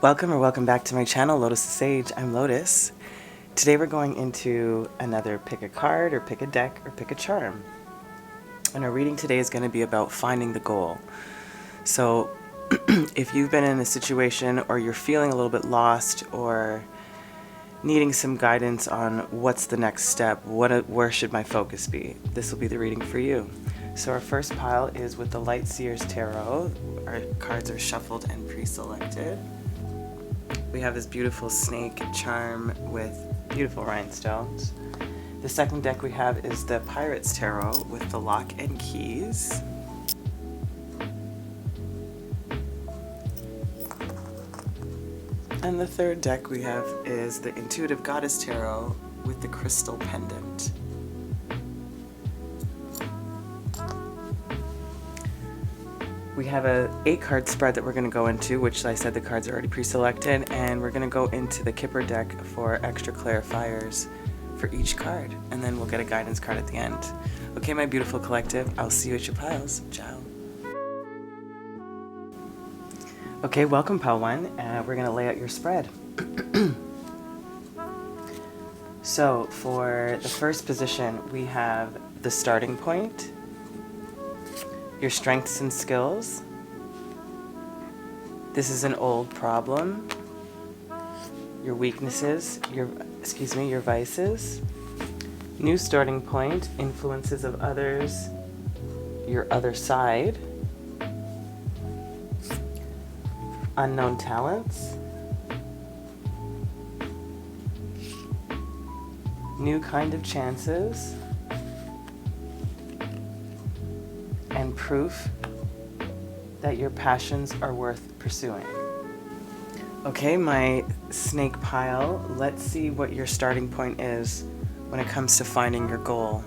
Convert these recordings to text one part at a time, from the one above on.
Welcome back to my channel, Lotusthesage. I'm Lotus. Today we're going into another pick a card or pick a deck or pick a charm. And our reading today is going to be about finding the goal. So if you've been in a situation or you're feeling a little bit lost or needing some guidance on what's the next step, where should my focus be, this will be the reading for you. So our first pile is with the Light Seers Tarot. Our cards are shuffled and pre-selected. We have this beautiful snake charm with beautiful rhinestones. The second deck we have is the Pirates Tarot with the lock and keys. And the third deck we have is the Intuitive Goddess Tarot with the crystal pendant. We have a 8-card spread that we're going to go into, which I said the cards are already pre-selected, and we're going to go into the Kipper deck for extra clarifiers for each card, and then we'll get a guidance card at the end. Okay, my beautiful collective, I'll see you at your piles. Ciao. Okay, welcome pile 1. We're going to lay out your spread. So for the first position, we have the starting point, your strengths and skills. This is an old problem. Your weaknesses, your vices. New starting point, influences of others, your other side. Unknown talents. New kind of chances. And proof that your passions are worth pursuing. Okay, my snake pile, let's see what your starting point is when it comes to finding your goal.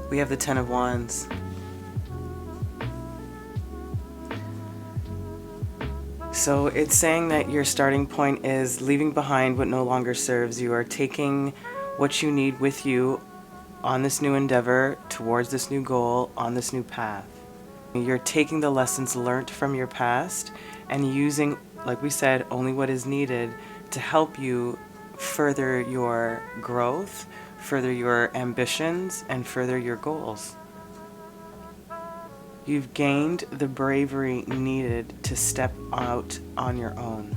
We have the Ten of Wands. So it's saying that your starting point is leaving behind what no longer serves you, or taking what you need with you on this new endeavor, towards this new goal, on this new path. You're taking the lessons learned from your past and using, like we said, only what is needed to help you further your growth, further your ambitions, and further your goals. You've gained the bravery needed to step out on your own,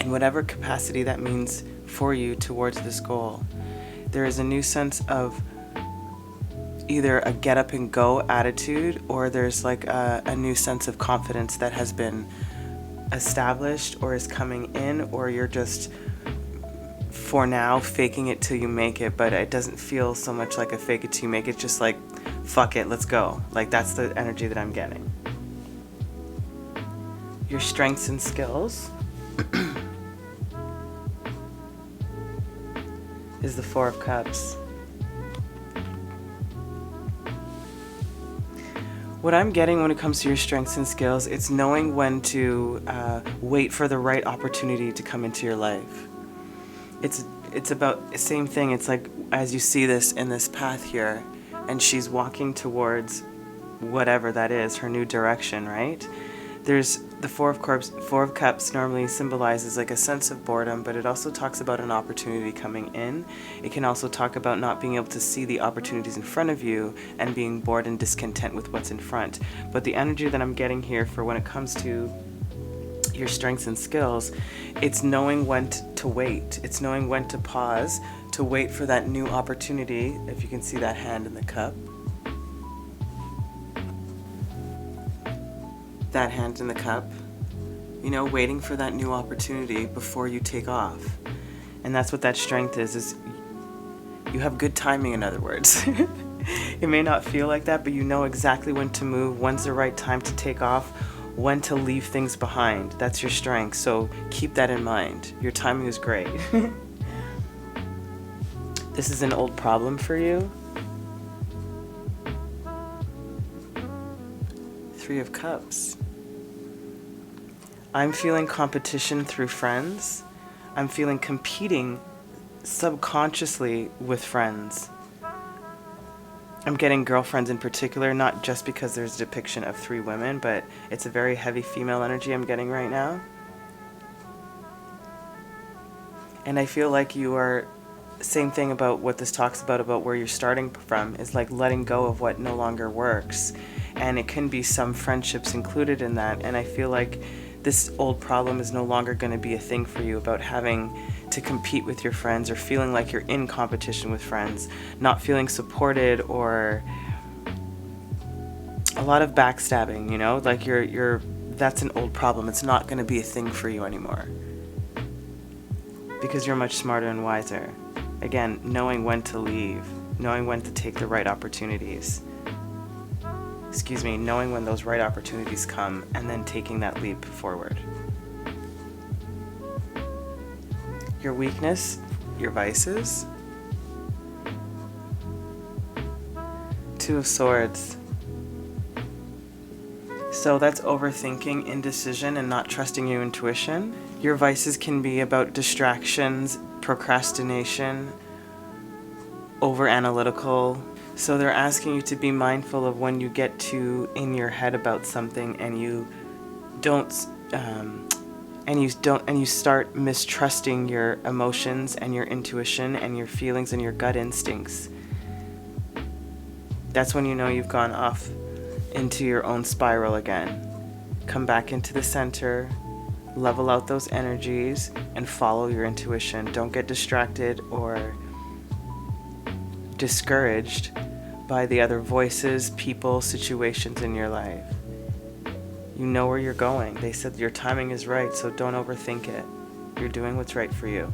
in whatever capacity that means for you towards this goal. There is a new sense of either a get up and go attitude, or there's like a new sense of confidence that has been established or is coming in, or you're just for now faking it till you make it, but it doesn't feel so much like a fake it till you make it, just like fuck it, let's go. Like that's the energy that I'm getting. Your strengths and skills is the Four of Cups. What I'm getting when it comes to your strengths and skills, it's knowing when to wait for the right opportunity to come into your life. It's about the same thing. It's like as you see this in this path here, and she's walking towards whatever that is, her new direction, right? There's the Four of Cups normally symbolizes like a sense of boredom, but it also talks about an opportunity coming in. It can also talk about not being able to see the opportunities in front of you and being bored and discontent with what's in front. But the energy that I'm getting here for when it comes to your strengths and skills, it's knowing when to wait. It's knowing when to pause, to wait for that new opportunity. If you can see that hand in the cup. That hand in the cup, you know, waiting for that new opportunity before you take off. And that's what that strength is you have good timing, in other words. It may not feel like that, but you know exactly when to move, when's the right time to take off, when to leave things behind. That's your strength, so keep that in mind. Your timing is great. This is an old problem for you. Three of Cups. I'm feeling competition through friends. I'm feeling competing subconsciously with friends. I'm getting girlfriends in particular, not just because there's a depiction of 3 women, but it's a very heavy female energy I'm getting right now. And I feel like you are, same thing about what this talks about where you're starting from, is like letting go of what no longer works. And it can be some friendships included in that. And I feel like this old problem is no longer going to be a thing for you, about having to compete with your friends or feeling like you're in competition with friends, not feeling supported, or a lot of backstabbing, you know, like you're that's an old problem. It's not going to be a thing for you anymore because you're much smarter and wiser. Again, knowing when to leave, knowing when to take the right opportunities. Knowing when those right opportunities come and then taking that leap forward. Your weakness, your vices. 2 of Swords. So that's overthinking, indecision, and not trusting your intuition. Your vices can be about distractions, procrastination, over-analytical. So they're asking you to be mindful of when you get too in your head about something and you start mistrusting your emotions and your intuition and your feelings and your gut instincts. That's when you know you've gone off into your own spiral again. Come back into the center, level out those energies, and follow your intuition. Don't get distracted or discouraged by the other voices, people, situations in your life. You know where you're going. They said your timing is right, so don't overthink it. You're doing what's right for you.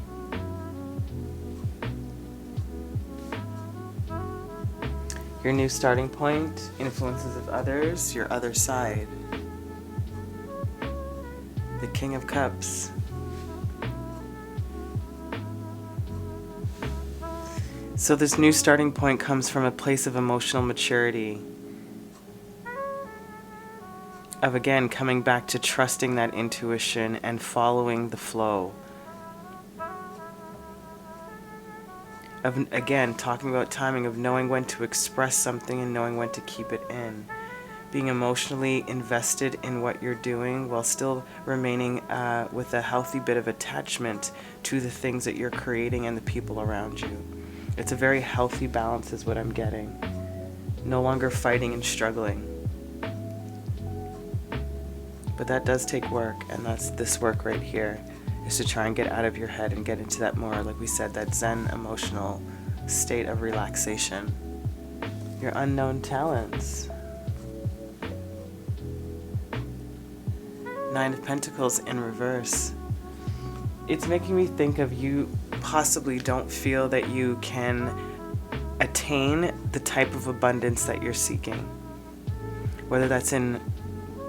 Your new starting point, influences of others, your other side. The King of Cups. So this new starting point comes from a place of emotional maturity. Of again, coming back to trusting that intuition and following the flow. Of again, talking about timing, of knowing when to express something and knowing when to keep it in. Being emotionally invested in what you're doing while still remaining with a healthy bit of attachment to the things that you're creating and the people around you. It's a very healthy balance is what I'm getting. No longer fighting and struggling. But that does take work, and that's this work right here, is to try and get out of your head and get into that more, like we said, that Zen emotional state of relaxation. Your unknown talents. 9 of Pentacles in reverse. It's making me think of you possibly don't feel that you can attain the type of abundance that you're seeking. Whether that's in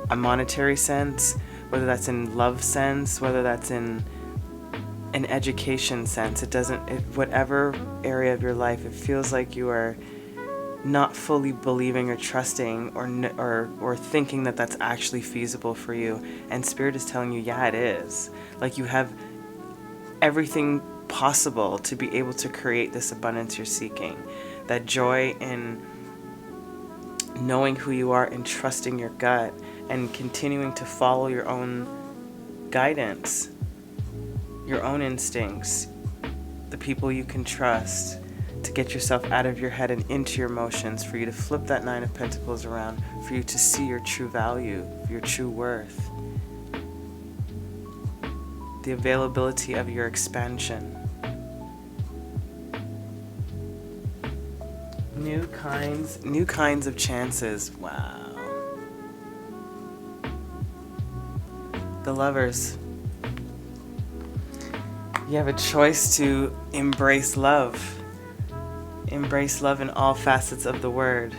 a monetary sense, whether that's in love sense, whether that's in an education sense. Whatever area of your life, it feels like you are not fully believing or trusting or thinking that that's actually feasible for you. And Spirit is telling you, yeah, it is. Like you have everything possible to be able to create this abundance you're seeking. That joy in knowing who you are and trusting your gut and continuing to follow your own guidance, your own instincts, the people you can trust, to get yourself out of your head and into your emotions, for you to flip that 9 of Pentacles around, for you to see your true value, your true worth, the availability of your expansion. New kinds of chances. Wow. The Lovers. You have a choice to embrace love. Embrace love in all facets of the word.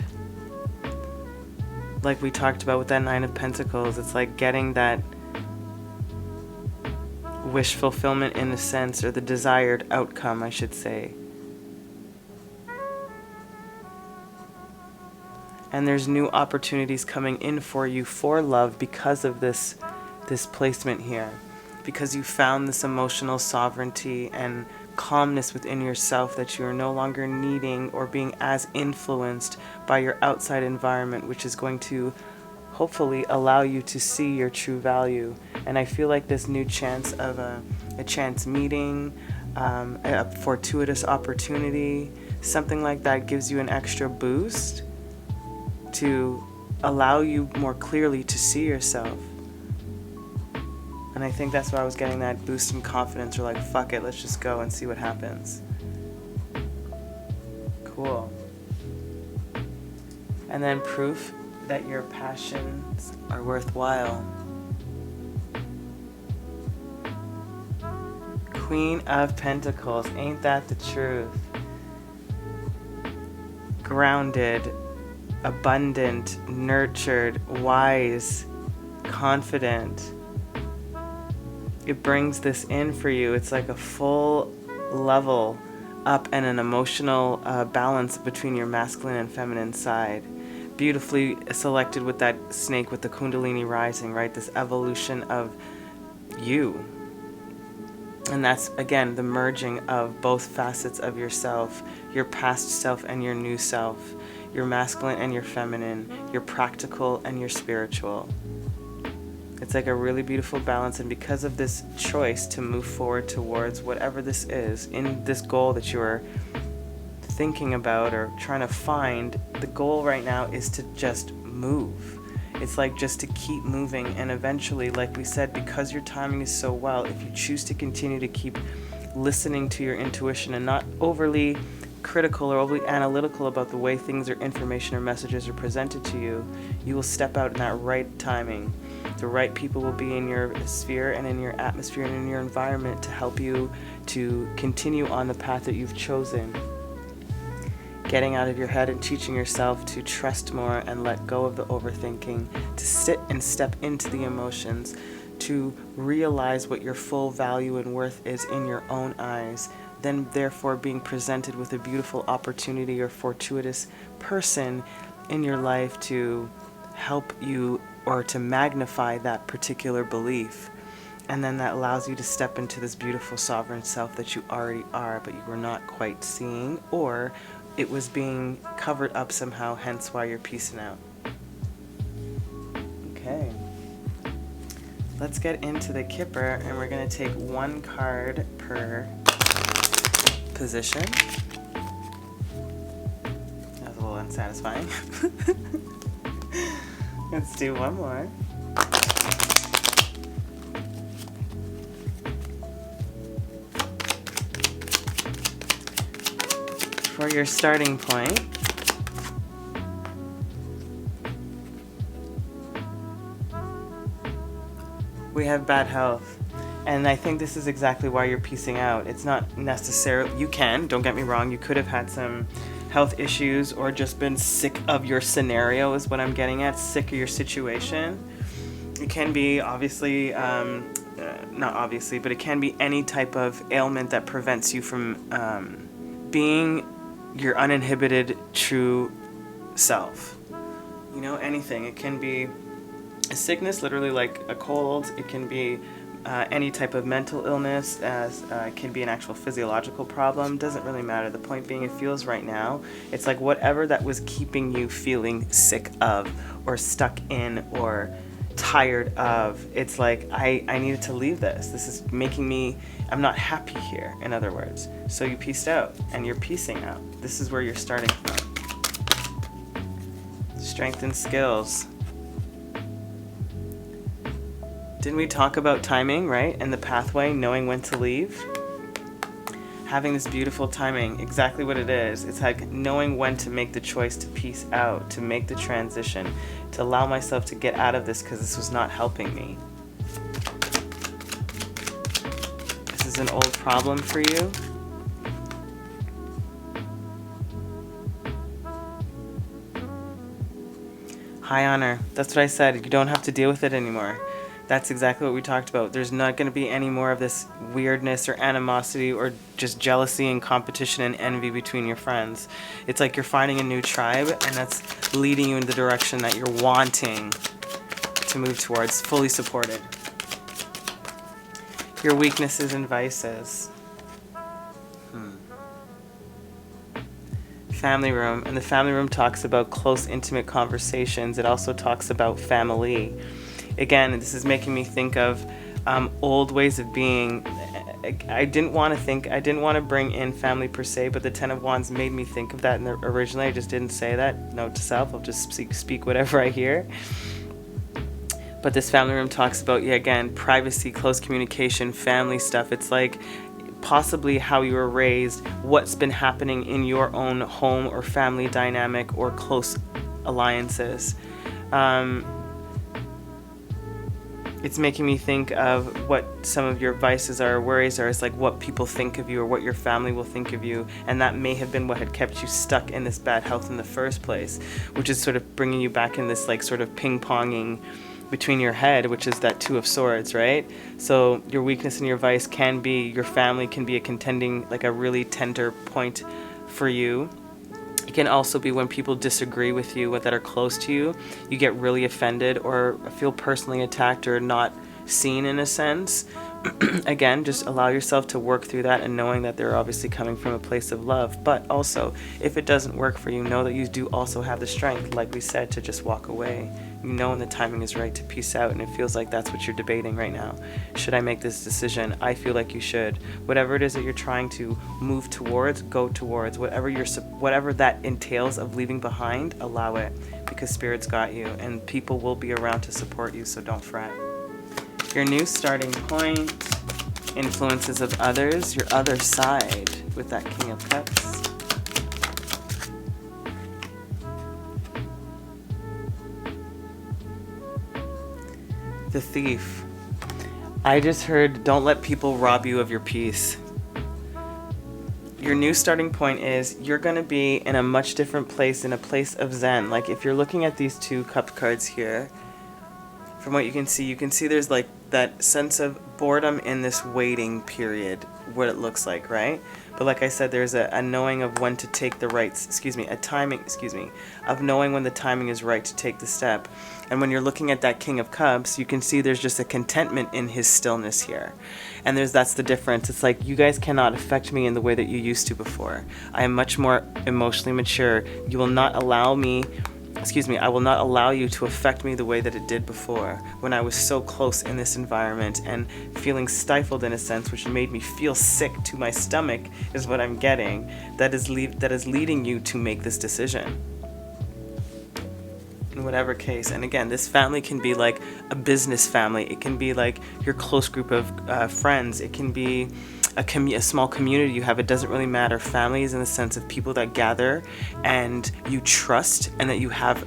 Like we talked about with that 9 of Pentacles, it's like getting that wish fulfillment in a sense, or the desired outcome, I should say. And there's new opportunities coming in for you for love because of this placement here. Because you found this emotional sovereignty and calmness within yourself, that you are no longer needing or being as influenced by your outside environment, which is going to hopefully allow you to see your true value. And I feel like this new chance of a chance meeting, a fortuitous opportunity, something like that gives you an extra boost to allow you more clearly to see yourself. And I think that's why I was getting that boost in confidence, or like, fuck it, let's just go and see what happens. Cool. And then proof that your passions are worthwhile. Queen of Pentacles, ain't that the truth? Grounded, abundant, nurtured, wise, confident. It brings this in for you. It's like a full level up and an emotional balance between your masculine and feminine side. Beautifully selected with that snake with the Kundalini rising, right? This evolution of you. And that's, again, the merging of both facets of yourself, your past self and your new self, your masculine and your feminine, your practical and your spiritual. It's like a really beautiful balance, and because of this choice to move forward towards whatever this is, in this goal that you are thinking about or trying to find, the goal right now is to just move. It's like just to keep moving, and eventually, like we said, because your timing is so well, if you choose to continue to keep listening to your intuition and not overly critical or overly analytical about the way things or information or messages are presented to you, you will step out in that right timing. The right people will be in your sphere and in your atmosphere and in your environment to help you to continue on the path that you've chosen. Getting out of your head and teaching yourself to trust more and let go of the overthinking, to sit and step into the emotions, to realize what your full value and worth is in your own eyes, then therefore being presented with a beautiful opportunity or fortuitous person in your life to help you or to magnify that particular belief. And then that allows you to step into this beautiful sovereign self that you already are, but you were not quite seeing, or it was being covered up somehow, hence why you're peacing out. Okay. Let's get into the Kipper, and we're going to take one card per position. That was a little unsatisfying. Let's do one more. For your starting point, we have bad health. And I think this is exactly why you're piecing out. It's not necessarily, you can, don't get me wrong, you could have had some health issues or just been sick of your scenario is what I'm getting at, sick of your situation. It can be obviously, not obviously, but it can be any type of ailment that prevents you from being your uninhibited true self. You know, anything. It can be a sickness, literally like a cold. It can be any type of mental illness, as it can be an actual physiological problem. Doesn't really matter. The point being, it feels right now, it's like whatever that was keeping you feeling sick of or stuck in or tired of, it's like I needed to leave this. This is making me, I'm not happy here, in other words. So you pieced out and you're piecing out. This is where you're starting from. Strength and skills. Didn't we talk about timing, right? And the pathway, knowing when to leave? Having this beautiful timing, exactly what it is. It's like knowing when to make the choice to peace out, to make the transition, to allow myself to get out of this because this was not helping me. This is an old problem for you. High honor. That's what I said. You don't have to deal with it anymore. That's exactly what we talked about. There's not going to be any more of this weirdness or animosity or just jealousy and competition and envy between your friends. It's like you're finding a new tribe, and that's leading you in the direction that you're wanting to move towards, fully supported. Your weaknesses and vices. family room, and the family room talks about close, intimate conversations. It also talks about family. Again, this is making me think of old ways of being. I didn't want to bring in family per se, but the Ten of Wands made me think of that originally. I just didn't say that. Note to self, I'll just speak whatever I hear. But this family room talks about, again, privacy, close communication, family stuff. It's like possibly how you were raised, what's been happening in your own home or family dynamic or close alliances. It's making me think of what some of your vices are or worries are. It's like what people think of you or what your family will think of you. And that may have been what had kept you stuck in this bad health in the first place, which is sort of bringing you back in this like sort of ping-ponging between your head, which is that Two of Swords, right? So your weakness and your vice can be, your family can be a contending, like a really tender point for you. It can also be when people disagree with you, that are close to you, you get really offended or feel personally attacked or not seen in a sense. Again, just allow yourself to work through that and knowing that they're obviously coming from a place of love. But also, if it doesn't work for you, know that you do also have the strength, like we said, to just walk away. You know when the timing is right to peace out, and it feels like that's what you're debating right now. Should I make this decision? I feel like you should. Whatever it is that you're trying to move towards, go towards. Whatever that entails of leaving behind, allow it, because Spirit's got you, and people will be around to support you, so don't fret. Your new starting point, influences of others, your other side with that King of Cups. The Thief. I just heard, don't let people rob you of your peace. Your new starting point is you're going to be in a much different place, in a place of Zen. Like if you're looking at these two cup cards here, from what you can see there's like that sense of boredom in this waiting period, what it looks like, right? But like I said, there's a knowing of when to take the of knowing when the timing is right to take the step. And when you're looking at that King of Cups, you can see there's just a contentment in his stillness here. And that's the difference. It's like, you guys cannot affect me in the way that you used to before. I am much more emotionally mature. You will not allow me I will not allow you to affect me the way that it did before, when I was so close in this environment and feeling stifled in a sense, which made me feel sick to my stomach, is what I'm getting. That is leading you to make this decision. In whatever case. And again, this family can be like a business family. It can be like your close group of friends. It can be a small community you have. It doesn't really matter. Family is in the sense of people that gather and you trust and that you have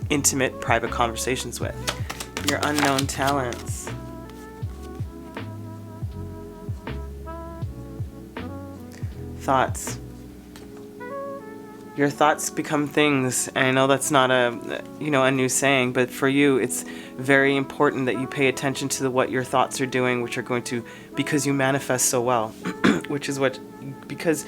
intimate, private conversations with. Your unknown talents. Thoughts. Your thoughts become things, and I know that's not a new saying, but for you, it's very important that you pay attention to what your thoughts are doing, which are going to, because you manifest so well, because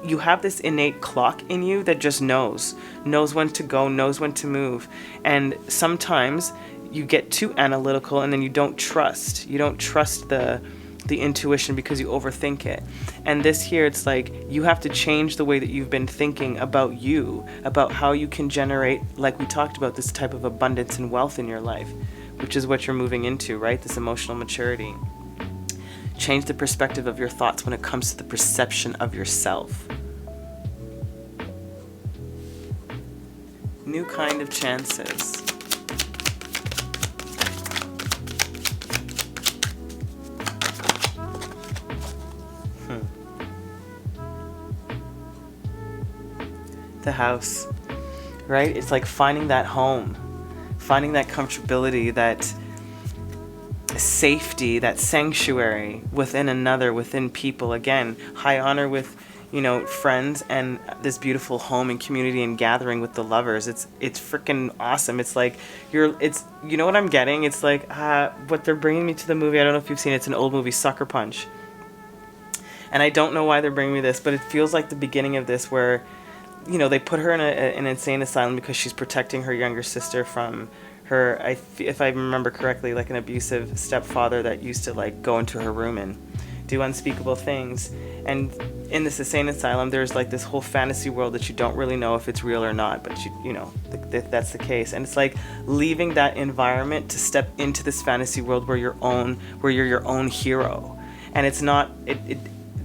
you have this innate clock in you that just knows when to go, knows when to move, and sometimes you get too analytical, and then you don't trust the intuition because you overthink it. And this here, it's like you have to change the way that you've been thinking about you, about how you can generate, like we talked about, this type of abundance and wealth in your life, which is what you're moving into, right? This emotional maturity. Change the perspective of your thoughts when it comes to the perception of yourself. New kind of chances. The House, right? It's like finding that home, finding that comfortability, that safety, that sanctuary within another, within people. Again, high honor with, friends, and this beautiful home and community and gathering with the lovers. It's freaking awesome. It's like you know what I'm getting? It's like what they're bringing me to the movie. I don't know if you've seen it. It's an old movie, Sucker Punch. And I don't know why they're bringing me this, but it feels like the beginning of this where they put her in an insane asylum because she's protecting her younger sister from her, if I remember correctly, like an abusive stepfather that used to like go into her room and do unspeakable things. And in this insane asylum, there's like this whole fantasy world that you don't really know if it's real or not, but you know, that's the case. And it's like leaving that environment to step into this fantasy world where you're your own hero. And it's not,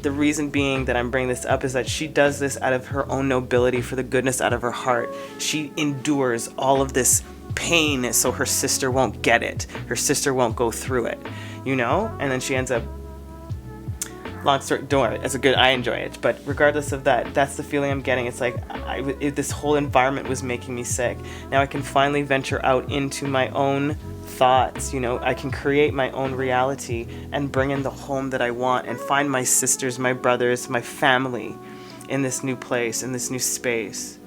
the reason being that I'm bringing this up is that she does this out of her own nobility, for the goodness out of her heart. She endures all of this pain so her sister won't get it. Her sister won't go through it, you know? And then she ends up, long story, don't worry, it's a good, I enjoy it. But regardless of that, that's the feeling I'm getting. It's like this whole environment was making me sick. Now I can finally venture out into my own thoughts, you know, I can create my own reality and bring in the home that I want and find my sisters, my brothers, my family in this new place, in this new space.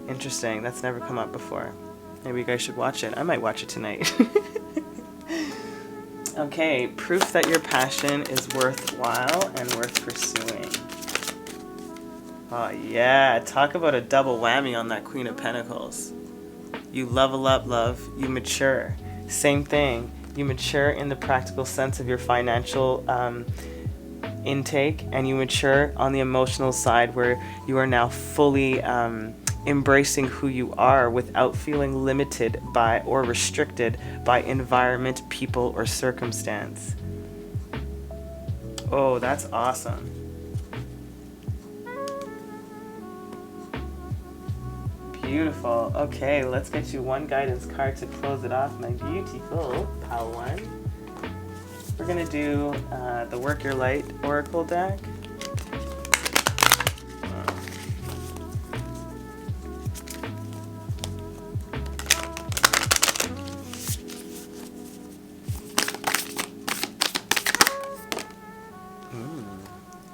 Interesting, that's never come up before. Maybe you guys should watch it. I might watch it tonight. Okay, proof that your passion is worthwhile and worth pursuing. Oh yeah, talk about a double whammy on that Queen of Pentacles. You level up, love. You mature. Same thing. You mature in the practical sense of your financial intake, and you mature on the emotional side where you are now fully embracing who you are without feeling limited by or restricted by environment, people, or circumstance. Oh, that's awesome. Beautiful. Okay, let's get you one guidance card to close it off, my beautiful pal one. We're gonna do the Work Your Light Oracle deck.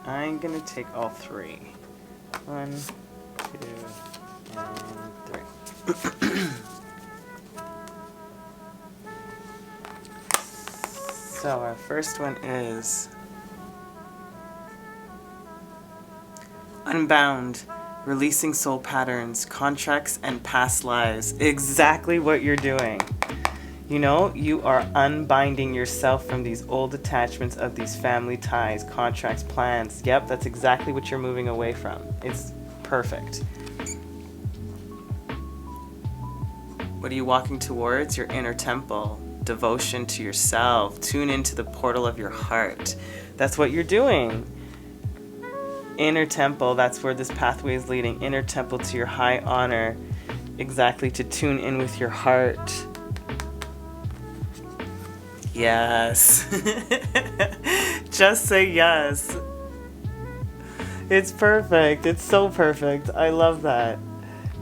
I'm gonna take all three. 1, 2, and 3. So our first one is Unbound, releasing soul patterns, contracts, and past lives. Exactly what you're doing. You know, you are unbinding yourself from these old attachments of these family ties, contracts, plans. Yep, that's exactly what you're moving away from. It's perfect. What are you walking towards? Your inner temple. Devotion to yourself. Tune into the portal of your heart. That's what you're doing. Inner temple, that's where this pathway is leading. Inner temple to your high honor. Exactly, to tune in with your heart. Yes. Just say yes. It's perfect. It's so perfect. I love that.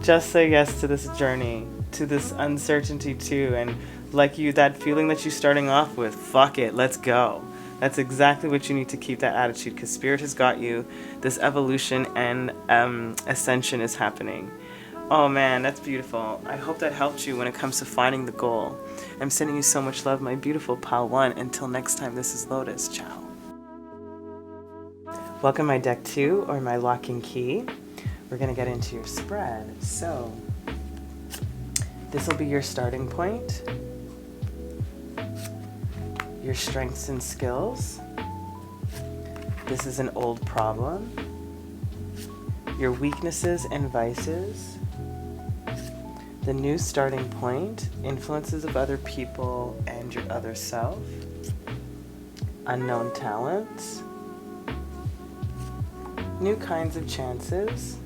Just say yes to this journey, to this uncertainty too. And like you, that feeling that you're starting off with, fuck it, let's go. That's exactly what you need to keep that attitude, because Spirit has got you. This evolution and ascension is happening. Oh man, that's beautiful. I hope that helped you when it comes to finding the goal. I'm sending you so much love, my beautiful pal one. Until next time, this is Lotus. Ciao. Welcome my deck 2, or my locking key. We're going to get into your spread. So, this will be your starting point. Your strengths and skills. This is an old problem. Your weaknesses and vices. The new starting point, influences of other people and your other self, unknown talents, new kinds of chances,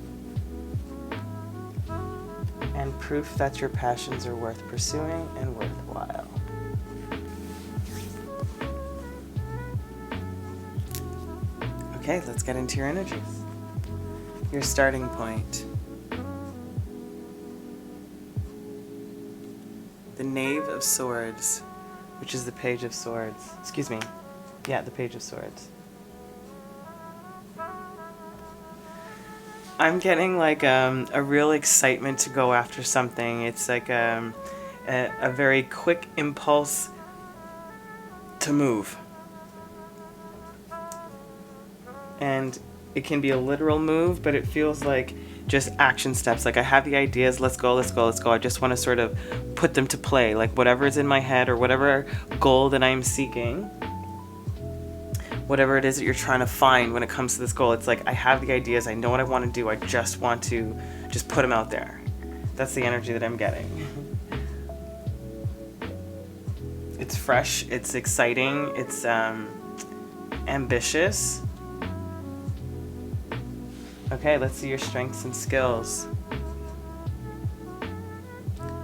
and proof that your passions are worth pursuing and worthwhile. Okay, let's get into your energies. Your starting point. The Knave of Swords, which is the Page of Swords. Excuse me. Yeah, the Page of Swords. I'm getting like a real excitement to go after something. It's like a very quick impulse to move. And it can be a literal move, but it feels like just action steps. Like I have the ideas, let's go, let's go, let's go. I just want to sort of put them to play. Like whatever is in my head or whatever goal that I'm seeking, whatever it is that you're trying to find when it comes to this goal. It's like, I have the ideas, I know what I want to do, I just want to just put them out there. That's the energy that I'm getting. It's fresh, it's exciting, it's ambitious. Okay, let's see your strengths and skills.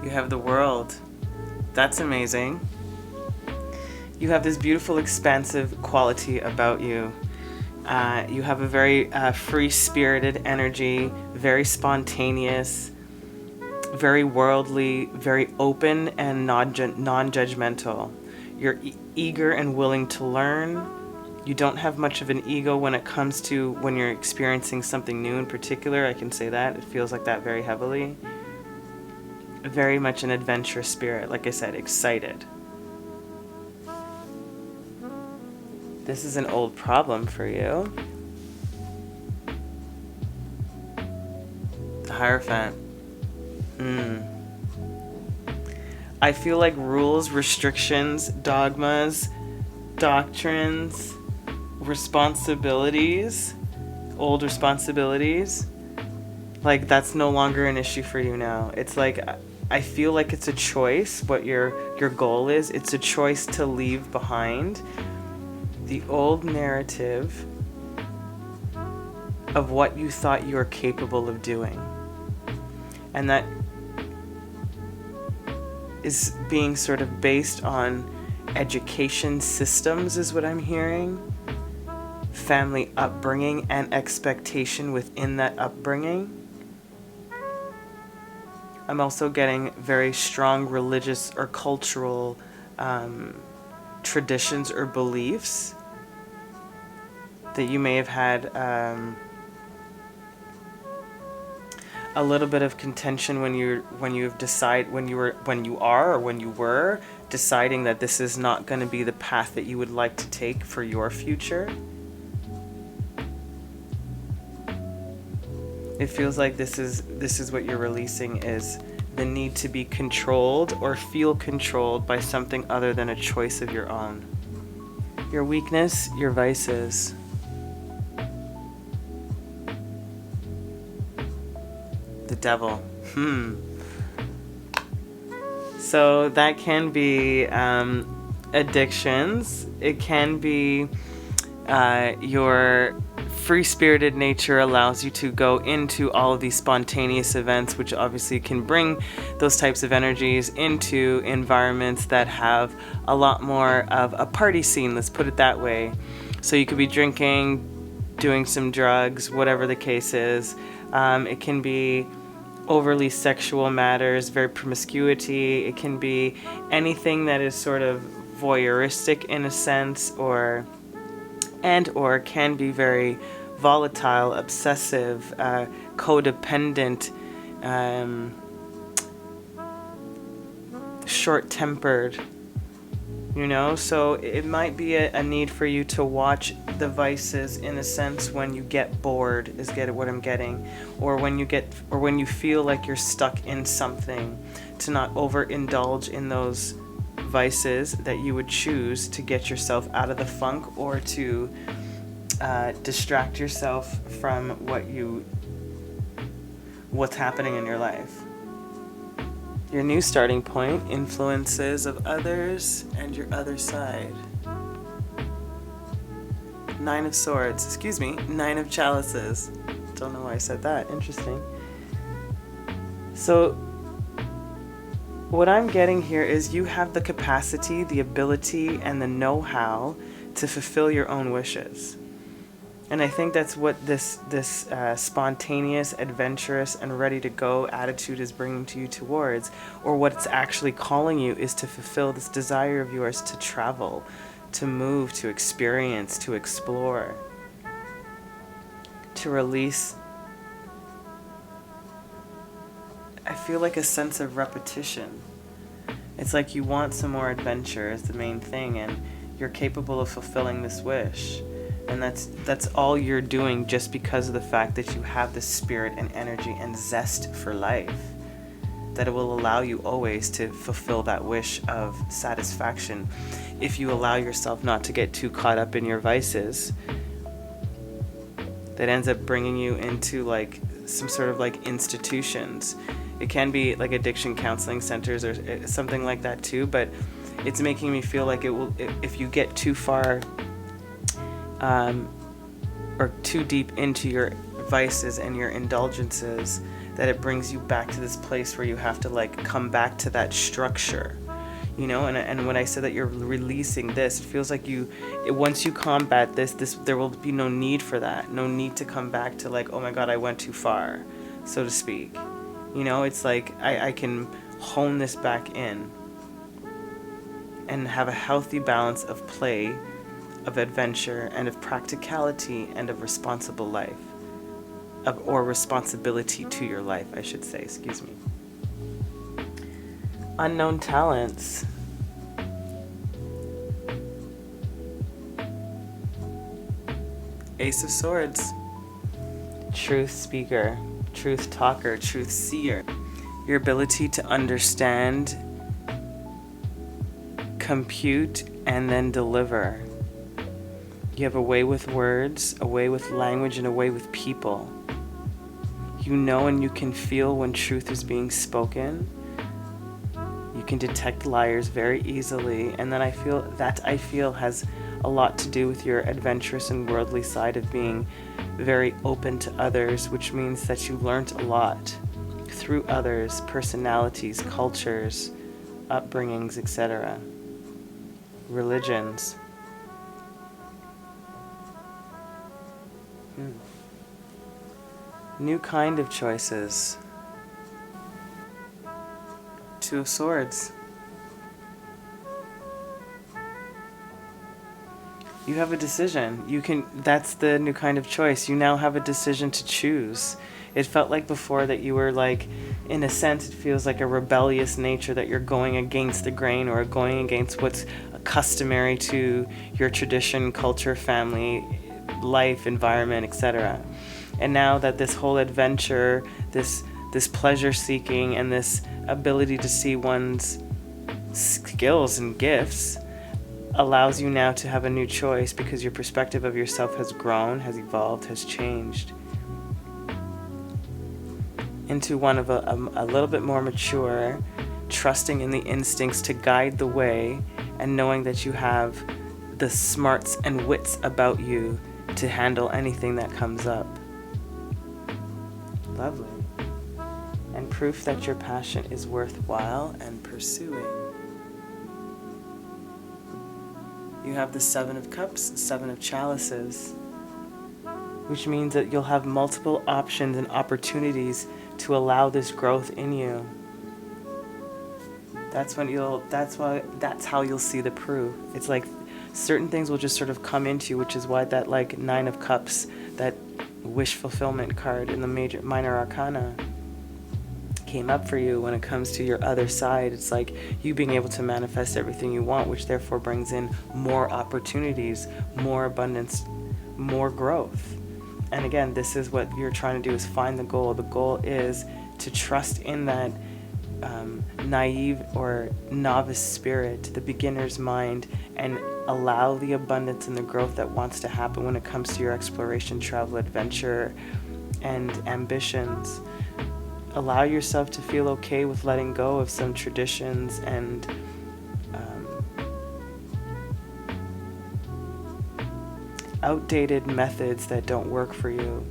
You have the World. That's amazing. You have this beautiful, expansive quality about you. You have a very free-spirited energy, very spontaneous, very worldly, very open and non-judgmental. You're eager and willing to learn. You don't have much of an ego when it comes to when you're experiencing something new in particular. I can say that. It feels like that very heavily. Very much an adventurous spirit. Like I said, excited. This is an old problem for you. The Hierophant. I feel like rules, restrictions, dogmas, doctrines, responsibilities, old responsibilities, like that's no longer an issue for you now. It's like, I feel like it's a choice what your goal is. It's a choice to leave behind the old narrative of what you thought you were capable of doing. And that is being sort of based on education systems, is what I'm hearing. Family upbringing and expectation within that upbringing. I'm also getting very strong religious or cultural traditions or beliefs that you may have had a little bit of contention when you were deciding that this is not going to be the path that you would like to take for your future. It feels like this is what you're releasing, is the need to be controlled or feel controlled by something other than a choice of your own. Your weakness, your vices. The devil. So that can be addictions. It can be your free-spirited nature allows you to go into all of these spontaneous events, which obviously can bring those types of energies into environments that have a lot more of a party scene, let's put it that way. So you could be drinking, doing some drugs, whatever the case is. It can be overly sexual matters, very promiscuity. It can be anything that is sort of voyeuristic in a sense, or can be very volatile, obsessive, codependent, short-tempered, so it might be a need for you to watch the vices in a sense when you get bored, is what I'm getting, or when you feel like you're stuck in something, to not overindulge in those vices that you would choose to get yourself out of the funk, or to distract yourself from what's happening in your life. Your new starting point, influences of others and your other side. Nine of Swords, Nine of Chalices. Don't know why I said that, interesting. So what I'm getting here is you have the capacity, the ability, and the know-how to fulfill your own wishes. And I think that's what this spontaneous, adventurous, and ready-to-go attitude is bringing to you towards, or what it's actually calling you is to fulfill this desire of yours to travel, to move, to experience, to explore, to release. I feel like a sense of repetition. It's like you want some more adventure is the main thing, and you're capable of fulfilling this wish. And that's all you're doing, just because of the fact that you have the spirit and energy and zest for life. that it will allow you always to fulfill that wish of satisfaction if you allow yourself not to get too caught up in your vices. That ends up bringing you into like some sort of like institutions. It can be like addiction counseling centers or something like that too, but it's making me feel like it will, if you get too far or too deep into your vices and your indulgences, that it brings you back to this place where you have to like come back to that structure, you know. And when I said that you're releasing this, it feels like once you combat this, there will be no need for that, no need to come back to like, oh my god, I went too far, so to speak. You know, it's like I can hone this back in and have a healthy balance of play, of adventure, and of practicality, and of responsible life. Or responsibility to your life, I should say, excuse me. Unknown talents. Ace of Swords. Truth speaker, truth talker, truth seer. Your ability to understand, compute, and then deliver. You have a way with words, a way with language, and a way with people. You know and you can feel when truth is being spoken. You can detect liars very easily, and then I feel has a lot to do with your adventurous and worldly side of being very open to others, which means that you learned a lot through others, personalities, cultures, upbringings, etc. Religions. New kind of choices. Two of Swords. You have a decision. That's the new kind of choice. You now have a decision to choose. It felt like before that you were like, in a sense, it feels like a rebellious nature, that you're going against the grain or going against what's customary to your tradition, culture, family, life, environment, etc. And now that this whole adventure, this pleasure seeking, and this ability to see one's skills and gifts allows you now to have a new choice, because your perspective of yourself has grown, has evolved, has changed into one of a little bit more mature, trusting in the instincts to guide the way, and knowing that you have the smarts and wits about you to handle anything that comes up. Lovely. And proof that your passion is worthwhile and pursuing. You have the Seven of Cups, Seven of Chalices, which means that you'll have multiple options and opportunities to allow this growth in you. That's how you'll see the proof. It's like certain things will just sort of come into you, which is why that like Nine of Cups, that wish fulfillment card in the minor arcana came up for you when it comes to your other side. It's like you being able to manifest everything you want, which therefore brings in more opportunities, more abundance, more growth. And again, this is what you're trying to do, is find the goal. The goal is to trust in that naive or novice spirit, the beginner's mind, and allow the abundance and the growth that wants to happen when it comes to your exploration, travel, adventure, and ambitions. Allow yourself to feel okay with letting go of some traditions and outdated methods that don't work for you.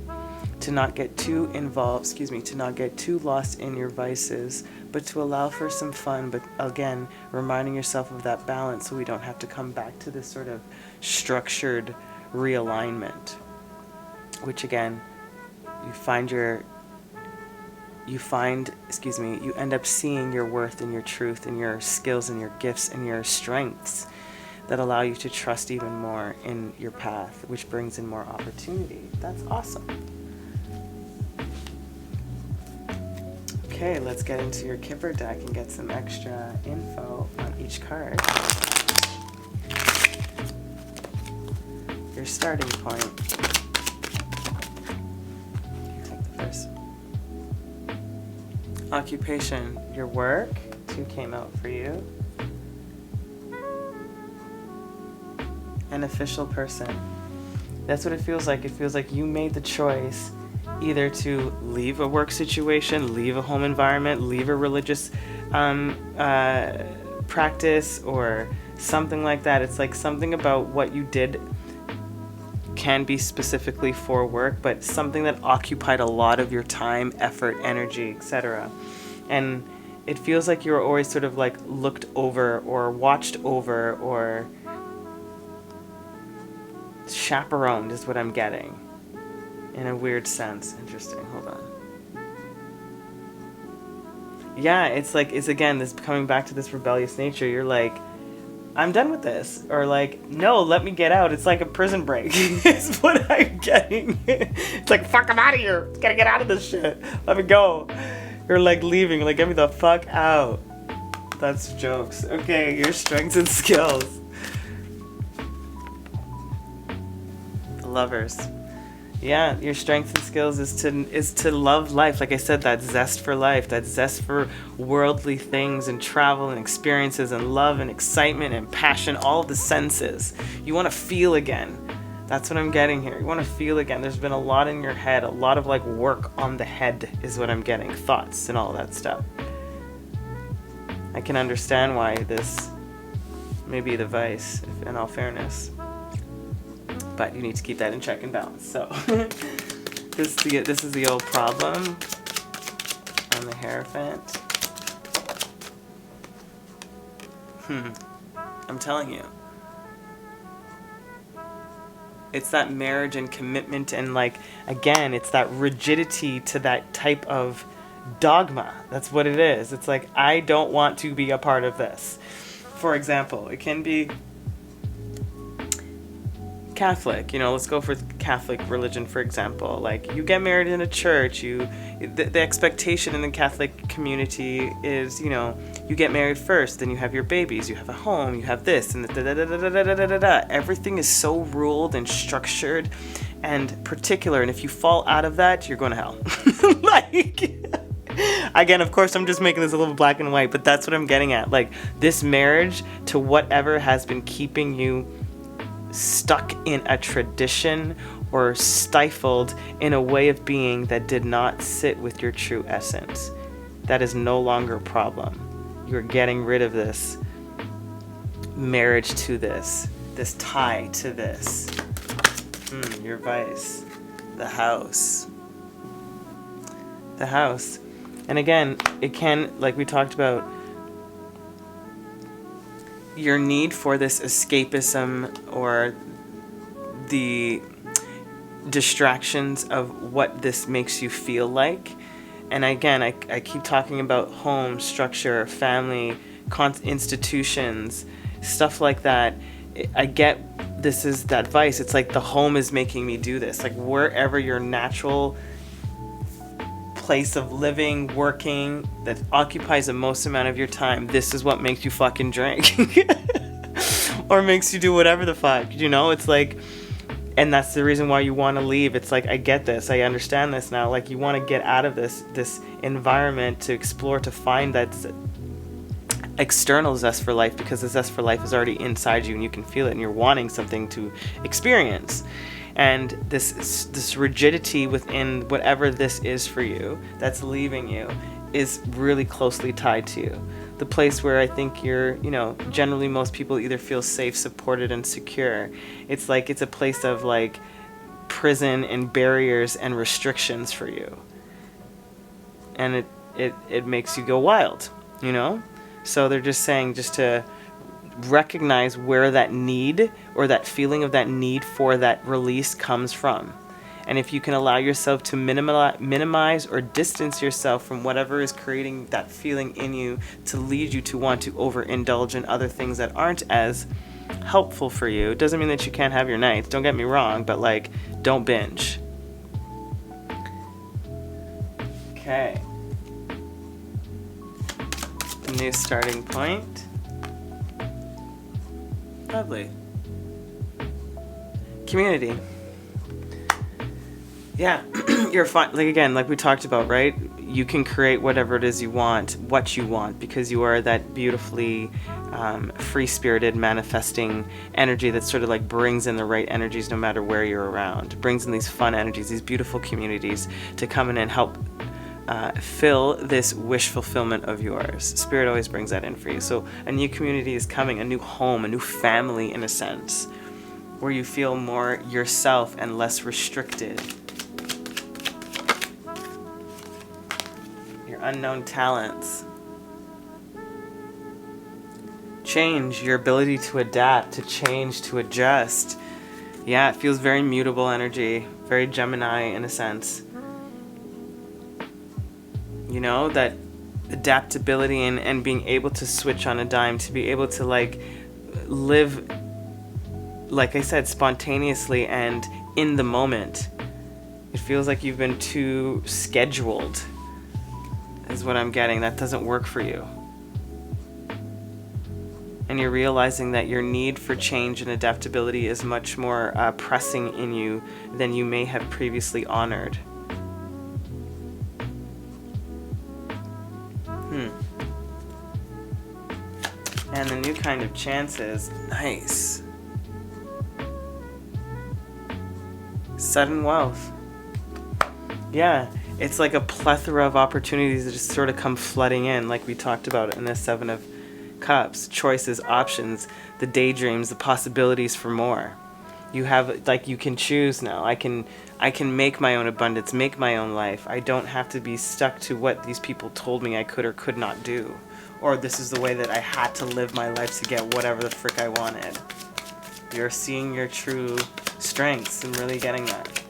To not get too involved, to not get too lost in your vices, but to allow for some fun, but again, reminding yourself of that balance so we don't have to come back to this sort of structured realignment, which again, you end up seeing your worth and your truth and your skills and your gifts and your strengths that allow you to trust even more in your path, which brings in more opportunity. That's awesome. Okay, let's get into your Kipper deck and get some extra info on each card. Your starting point. You take the first. Occupation, your work. 2 came out for you. An official person. That's what it feels like. It feels like you made the choice either to leave a work situation, leave a home environment, leave a religious practice or something like that. It's like something about what you did can be specifically for work, but something that occupied a lot of your time, effort, energy, etc. And it feels like you were always sort of like looked over or watched over or chaperoned is what I'm getting in a weird sense. Interesting. Hold on. Yeah, it's like, it's again this coming back to this rebellious nature. You're like, I'm done with this, or like, no, let me get out. It's like a prison break. It's what I'm getting. It's like, fuck, I'm out of here. Gotta get out of this shit. Let me go. You're like leaving, like, get me the fuck out. That's jokes. Okay, your strengths and skills. The Lovers. Yeah, your strengths and skills is to love life. Like I said, that zest for life, that zest for worldly things and travel and experiences and love and excitement and passion, all of the senses. You want to feel again. That's what I'm getting here. You want to feel again. There's been a lot in your head, a lot of like work on the head is what I'm getting. Thoughts and all that stuff. I can understand why this may be the vice, in all fairness. But you need to keep that in check and balance. So this is the old problem on the Hierophant. I'm telling you. It's that marriage and commitment and like, again, it's that rigidity to that type of dogma. That's what it is. It's like, I don't want to be a part of this. For example, it can be Catholic, let's go for Catholic religion, for example. Like, you get married in a church, the expectation in the Catholic community is, you get married first, then you have your babies, you have a home, you have this, and everything is so ruled and structured and particular, and if you fall out of that, you're going to hell. Like, again, of course, I'm just making this a little black and white, but that's what I'm getting at. Like, this marriage to whatever has been keeping you stuck in a tradition or stifled in a way of being that did not sit with your true essence. That is no longer a problem. You're getting rid of this marriage to this tie to this. Your vice. The house. The house. And again, it can, like we talked about, your need for this escapism or the distractions of what this makes you feel like. And again, I keep talking about home, structure, family, institutions, stuff like that. I get this is that vice. It's like the home is making me do this. Like, wherever your natural place of living, working, that occupies the most amount of your time, this is what makes you fucking drink. Or makes you do whatever the fuck, it's like, and that's the reason why you want to leave. It's like, I get this, I understand this now. Like, you want to get out of this environment to explore, to find that external zest for life, because the zest for life is already inside you and you can feel it, and you're wanting something to experience. And this rigidity within whatever this is for you that's leaving you is really closely tied to you. The place where I think you're, generally most people either feel safe, supported, and secure. It's like, it's a place of like prison and barriers and restrictions for you. And it makes you go wild, So they're just saying just to recognize where that need or that feeling of that need for that release comes from. And if you can allow yourself to minimize or distance yourself from whatever is creating that feeling in you to lead you to want to overindulge in other things that aren't as helpful for you, it doesn't mean that you can't have your nights, don't get me wrong, but like, don't binge. Okay. New starting point. Lovely. Community. Yeah, you're fine. Like, again, like we talked about, right? you can create whatever it is you want, what you want, because you are that beautifully free-spirited manifesting energy that sort of like brings in the right energies no matter where you're around, brings in these fun energies, these beautiful communities to come in and help fill this wish fulfillment of yours. Spirit always brings that in for you. So a new community is coming, a new home, a new family in a sense, where you feel more yourself and less restricted. Your unknown talents. Change, your ability to adapt, to change, to adjust. Yeah, it feels very mutable energy, very Gemini in a sense. You know, that adaptability and being able to switch on a dime, to be able to like live, like I said, spontaneously and in the moment. It feels like you've been too scheduled, is what I'm getting. That doesn't work for you. And you're realizing that your need for change and adaptability is much more pressing in you than you may have previously honored. And the new kind of chances. Nice. Sudden wealth. Yeah, it's like a plethora of opportunities that just sort of come flooding in, like we talked about in the Seven of Cups. Choices, options, the daydreams, the possibilities for more. You have, like, you can choose now. I can make my own abundance, make my own life. I don't have to be stuck to what these people told me I could or could not do. Or this is the way that I had to live my life to get whatever the frick I wanted. You're seeing your true strengths and really getting that.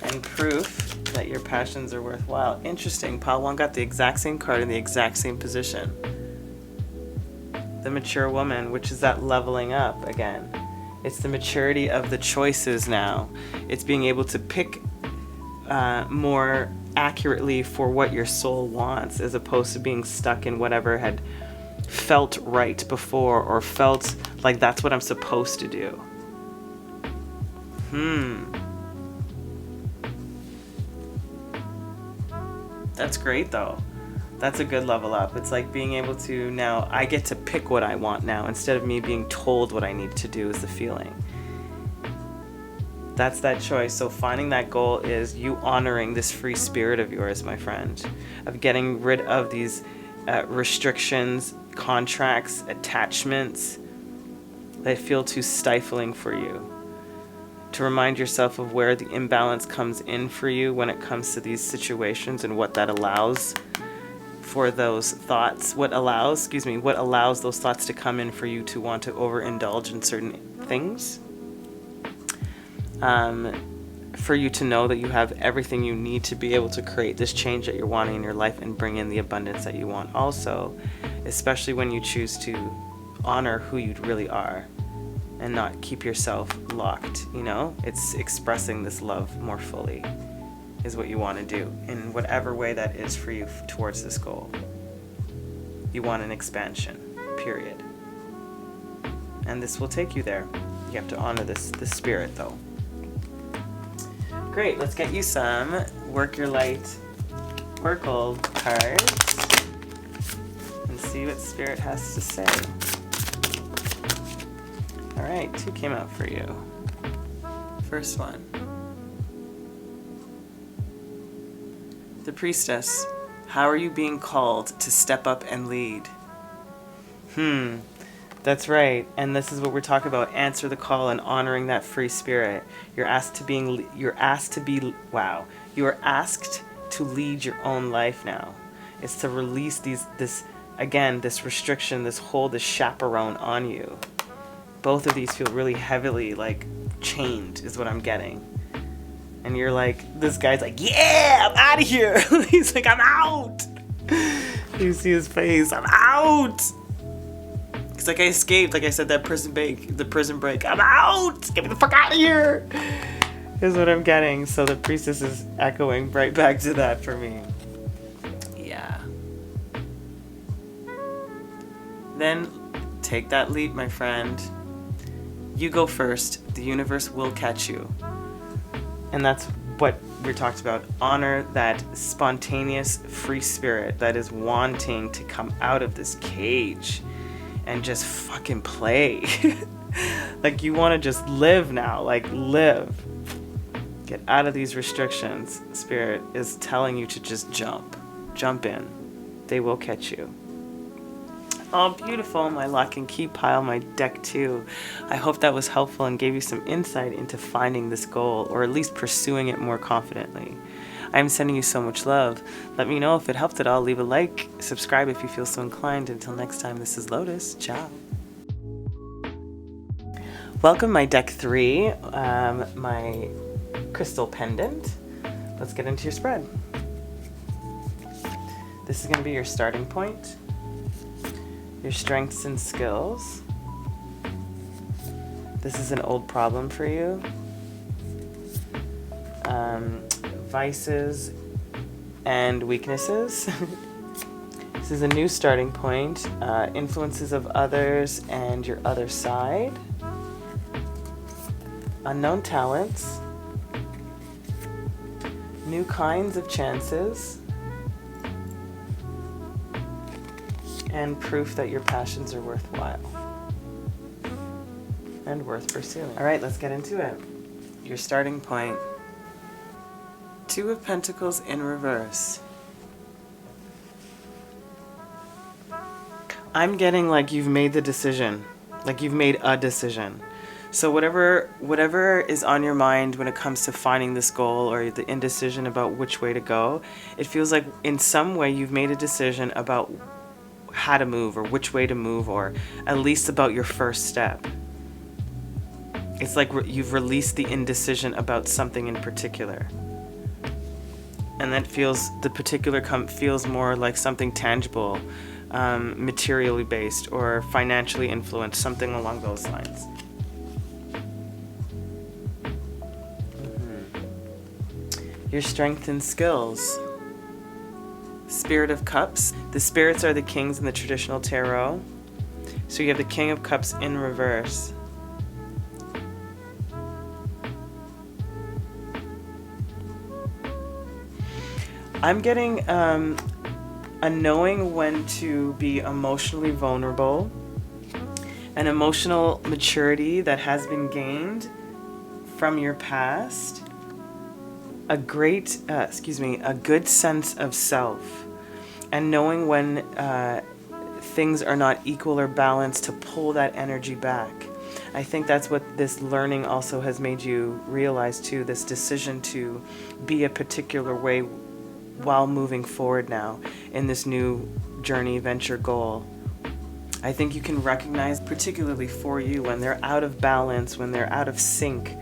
And proof that your passions are worthwhile. Interesting. Pile 1 got the exact same card in the exact same position. The mature woman, which is that leveling up again. It's the maturity of the choices now. It's being able to pick more accurately for what your soul wants, as opposed to being stuck in whatever had felt right before or felt like that's what I'm supposed to do. That's great though. That's a good level up. It's like being able to now, I get to pick what I want now instead of me being told what I need to do is the feeling. That's that choice. So finding that goal is you honoring this free spirit of yours, my friend, of getting rid of these restrictions, contracts, attachments that feel too stifling for you. To remind yourself of where the imbalance comes in for you when it comes to these situations and what that allows for those thoughts, what allows those thoughts to come in for you to want to overindulge in certain things. For you to know that you have everything you need to be able to create this change that you're wanting in your life and bring in the abundance that you want also, especially when you choose to honor who you really are and not keep yourself locked, you know? It's expressing this love more fully is what you want to do in whatever way that is for you towards this goal. You want an expansion, period. And this will take you there. You have to honor this spirit though. Great, let's get you some Work Your Light Oracle cards and see what Spirit has to say. Alright, 2 came out for you. First one. The Priestess. How are you being called to step up and lead? That's right, and this is what we're talking about. Answer the call and honoring that free spirit. You are asked to lead your own life now. It's to release this restriction, this hold, this chaperone on you. Both of these feel really heavily like chained is what I'm getting. And you're like, this guy's like, yeah, I'm out of here. He's like, I'm out. You see his face, I'm out. It's like I escaped, like I said, the prison break. I'm out! Get me the fuck out of here! Is what I'm getting. So the Priestess is echoing right back to that for me. Yeah. Then take that leap, my friend. You go first. The universe will catch you. And that's what we talked about. Honor that spontaneous free spirit that is wanting to come out of this cage and just fucking play. Like, you want to just live now. Like, live. Get out of these restrictions. Spirit is telling you to just jump. Jump in. They will catch you. Oh, beautiful. My lock and key pile, my deck 2. I hope that was helpful and gave you some insight into finding this goal, or at least pursuing it more confidently. I am sending you so much love. Let me know if it helped at all. Leave a like. Subscribe if you feel so inclined. Until next time, this is Lotus. Ciao. Welcome, my deck 3, my crystal pendant. Let's get into your spread. This is going to be your starting point, your strengths and skills. This is an old problem for you. Vices and weaknesses. This is a new starting point. Influences of others and your other side. Unknown talents. New kinds of chances. And proof that your passions are worthwhile and worth pursuing. All right, let's get into it. Your starting point. 2 of Pentacles in reverse. I'm getting like you've made the decision. Like you've made a decision. So whatever is on your mind when it comes to finding this goal or the indecision about which way to go, it feels like in some way you've made a decision about how to move or which way to move, or at least about your first step. It's like you've released the indecision about something in particular. And that feels, the particular feels more like something tangible, materially based or financially influenced, something along those lines. Your strength and skills. Spirit of Cups. The spirits are the kings in the traditional tarot. So you have the King of Cups in reverse. I'm getting a knowing when to be emotionally vulnerable, an emotional maturity that has been gained from your past, a good sense of self, and knowing when things are not equal or balanced to pull that energy back. I think that's what this learning also has made you realize too, this decision to be a particular way while moving forward now in this new journey, venture, goal. I think you can recognize, particularly for you, when they're out of balance, when they're out of sync,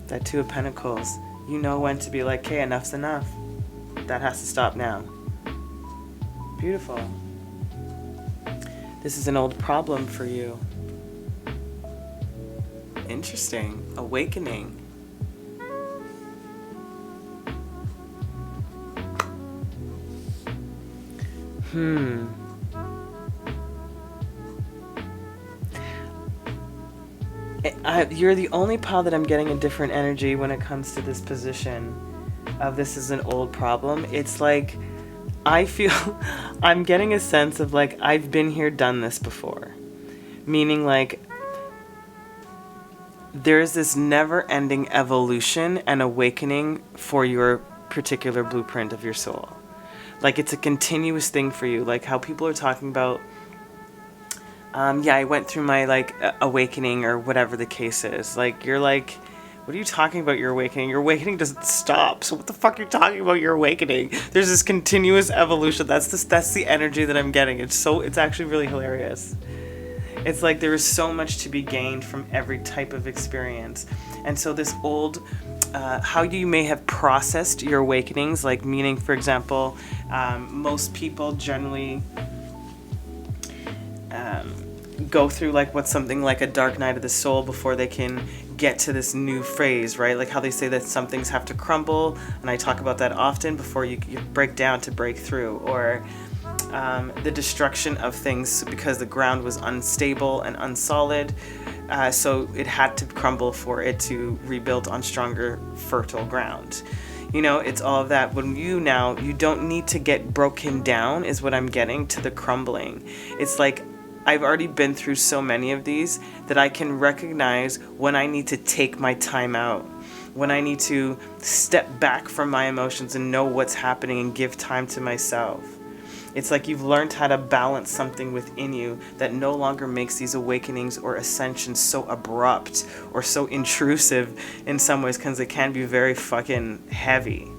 that 2 of Pentacles, you know when to be like, hey, enough's enough. That has to stop now. Beautiful. This is an old problem for you. Interesting. Awakening. You're the only pile that I'm getting a different energy when it comes to this position of this is an old problem. It's like, I feel, I'm getting a sense of like, I've been here, done this before. Meaning like, there's this never-ending evolution and awakening for your particular blueprint of your soul. Like, it's a continuous thing for you. Like how people are talking about, I went through my, like, awakening or whatever the case is. Like, you're like, what are you talking about, your awakening? Your awakening doesn't stop. So what the fuck are you talking about, your awakening? There's this continuous evolution. That's the energy that I'm getting. It's actually really hilarious. It's like there is so much to be gained from every type of experience. And so this old, how you may have processed your awakenings, like meaning, for example, most people generally go through like what's something like a dark night of the soul before they can get to this new phase, right? Like how they say that some things have to crumble, and I talk about that often, before you break down to break through. Or the destruction of things because the ground was unstable and unsolid. So it had to crumble for it to rebuild on stronger, fertile ground. You know, it's all of that. When you don't need to get broken down, is what I'm getting to the crumbling. It's like I've already been through so many of these that I can recognize when I need to take my time out, when I need to step back from my emotions and know what's happening and give time to myself. It's like you've learned how to balance something within you that no longer makes these awakenings or ascensions so abrupt or so intrusive in some ways, because they can be very fucking heavy.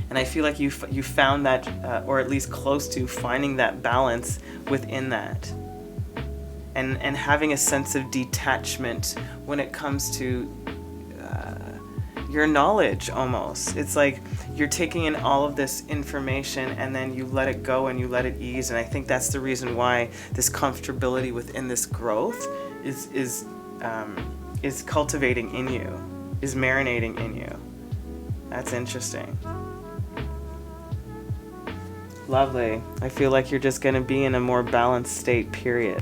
And I feel like you found that, or at least close to finding that balance within that. And having a sense of detachment when it comes to your knowledge almost. It's like you're taking in all of this information and then you let it go and you let it ease. And I think that's the reason why this comfortability within this growth is cultivating in you, is marinating in you. That's interesting. Lovely. I feel like you're just going to be in a more balanced state, period.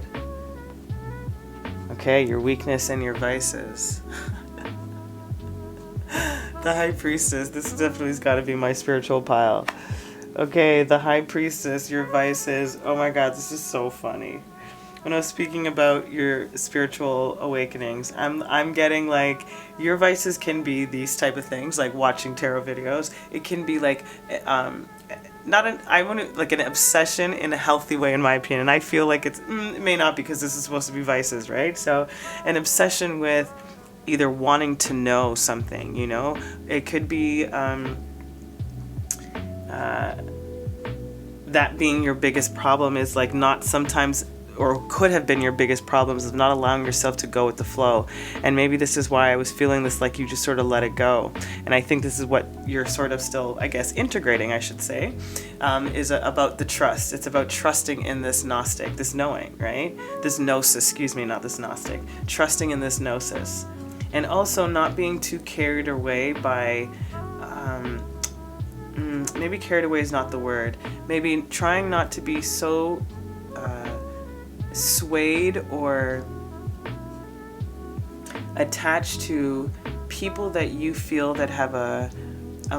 Okay, your weakness and your vices. The High Priestess. This definitely has got to be my spiritual pile. Okay, the High Priestess, your vices. Oh my God, this is so funny. When I was speaking about your spiritual awakenings, I'm getting like your vices can be these type of things, like watching tarot videos. It can be like an obsession in a healthy way, in my opinion. And I feel like it may not, because this is supposed to be vices, right? So an obsession with either wanting to know something, you know? It could be that being your biggest problem is like not sometimes, or could have been your biggest problems, of not allowing yourself to go with the flow. And maybe this is why I was feeling this, like you just sort of let it go. And I think this is what you're sort of still, I guess, integrating, I should say, is about the trust. It's about trusting in this Gnostic, this knowing, right? This Gnosis, not this Gnostic. Trusting in this Gnosis. And also not being too carried away by, maybe carried away is not the word. Maybe trying not to be so swayed or attached to people that you feel that have a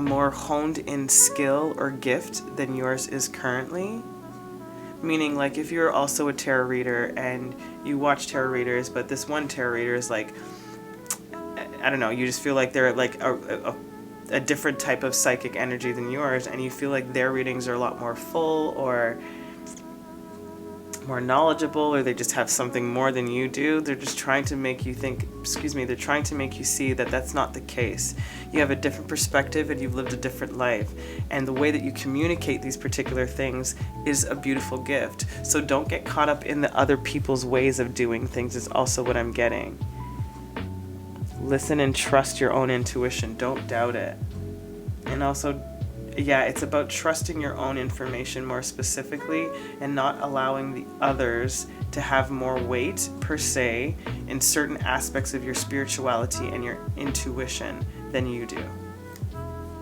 more honed in skill or gift than yours is currently. Meaning, like, if you're also a tarot reader and you watch tarot readers, but this one tarot reader is like, I don't know, you just feel like they're like a different type of psychic energy than yours, and you feel like their readings are a lot more full or more knowledgeable, or they just have something more than you do. They're just trying to make you think, they're trying to make you see that that's not the case. You have a different perspective and you've lived a different life. And the way that you communicate these particular things is a beautiful gift. So don't get caught up in the other people's ways of doing things is also what I'm getting. Listen and trust your own intuition. Don't doubt it. And also, it's about trusting your own information more specifically and not allowing the others to have more weight, per se, in certain aspects of your spirituality and your intuition than you do.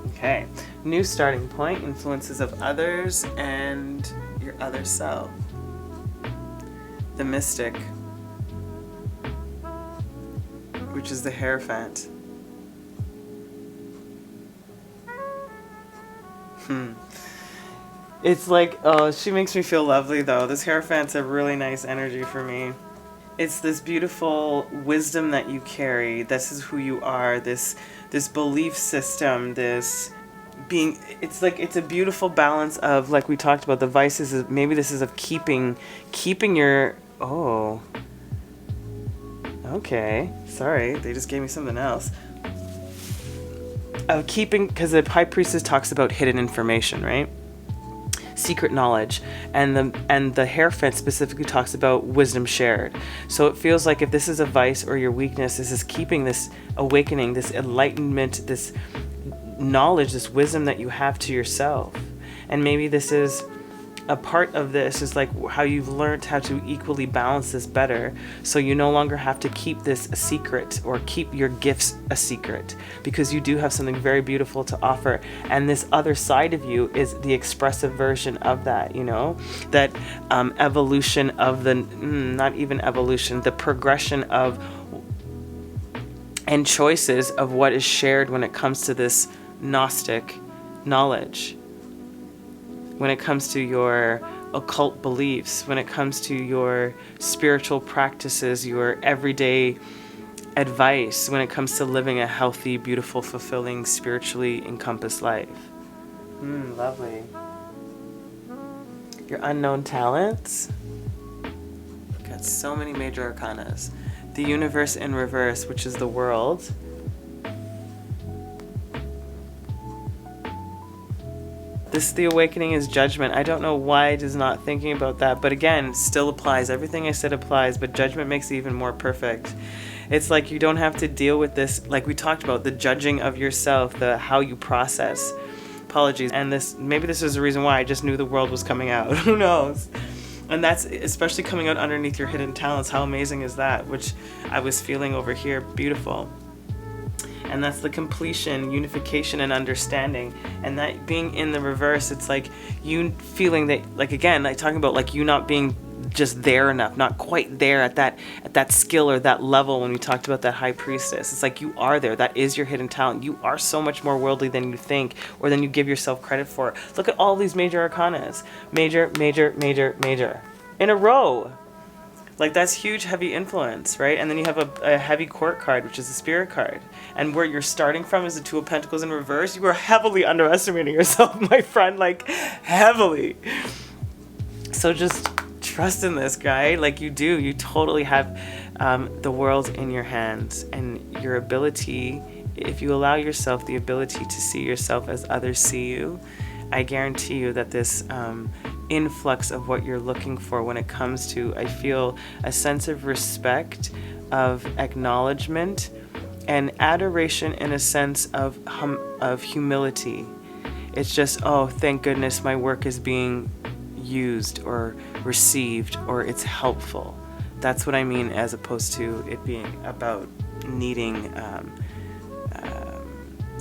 Okay. New starting point, influences of others and your other self. The Mystic, which is the Hierophant. It's like, oh, she makes me feel lovely though. This Hierophant's a really nice energy for me. It's this beautiful wisdom that you carry. This is who you are. This belief system, this being, it's like, it's a beautiful balance of, like we talked about, the vices. Maybe this is of keeping your, oh, okay, sorry, they just gave me something else. Of keeping, because the High Priestess talks about hidden information, right? Secret knowledge, and the Hierophant specifically talks about wisdom shared. So it feels like if this is a vice or your weakness, this is keeping this awakening, this enlightenment, this knowledge, this wisdom that you have to yourself. And maybe this is a part of this is like how you've learned how to equally balance this better, so you no longer have to keep this a secret or keep your gifts a secret, because you do have something very beautiful to offer, and this other side of you is the expressive version of that, you know, that evolution of the not even evolution, the progression of and choices of what is shared when it comes to this Gnostic knowledge, when it comes to your occult beliefs, when it comes to your spiritual practices, your everyday advice, when it comes to living a healthy, beautiful, fulfilling, spiritually encompassed life. Lovely. Your unknown talents. Got so many major arcanas. The universe in reverse, which is the world. The awakening is judgment. I don't know why it is not thinking about that, but again, still applies. Everything I said applies, but judgment makes it even more perfect. It's like you don't have to deal with this, like we talked about, the judging of yourself, the how you process. Apologies. And maybe this is the reason why I just knew the world was coming out. Who knows? And that's especially coming out underneath your hidden talents. How amazing is that? Which I was feeling over here. Beautiful. And that's the completion, unification, and understanding. And that being in the reverse, it's like you feeling that, like again, like talking about like you not being just there enough, not quite there at that skill or that level. When we talked about that high priestess, it's like you are there. That is your hidden talent. You are so much more worldly than you think or than you give yourself credit for. Look at all these major arcanas. Major, major, major, major. In a row. Like that's huge, heavy influence, right? And then you have a heavy court card, which is a spirit card. And where you're starting from is the Two of Pentacles in reverse. You are heavily underestimating yourself, my friend, like heavily. So just trust in this, guy. Like you do. You totally have the world in your hands, and your ability, if you allow yourself the ability to see yourself as others see you, I guarantee you that this influx of what you're looking for when it comes to, I feel a sense of respect, of acknowledgement, and adoration in a sense of humility. It's just, oh, thank goodness my work is being used or received, or it's helpful. That's what I mean, as opposed to it being about needing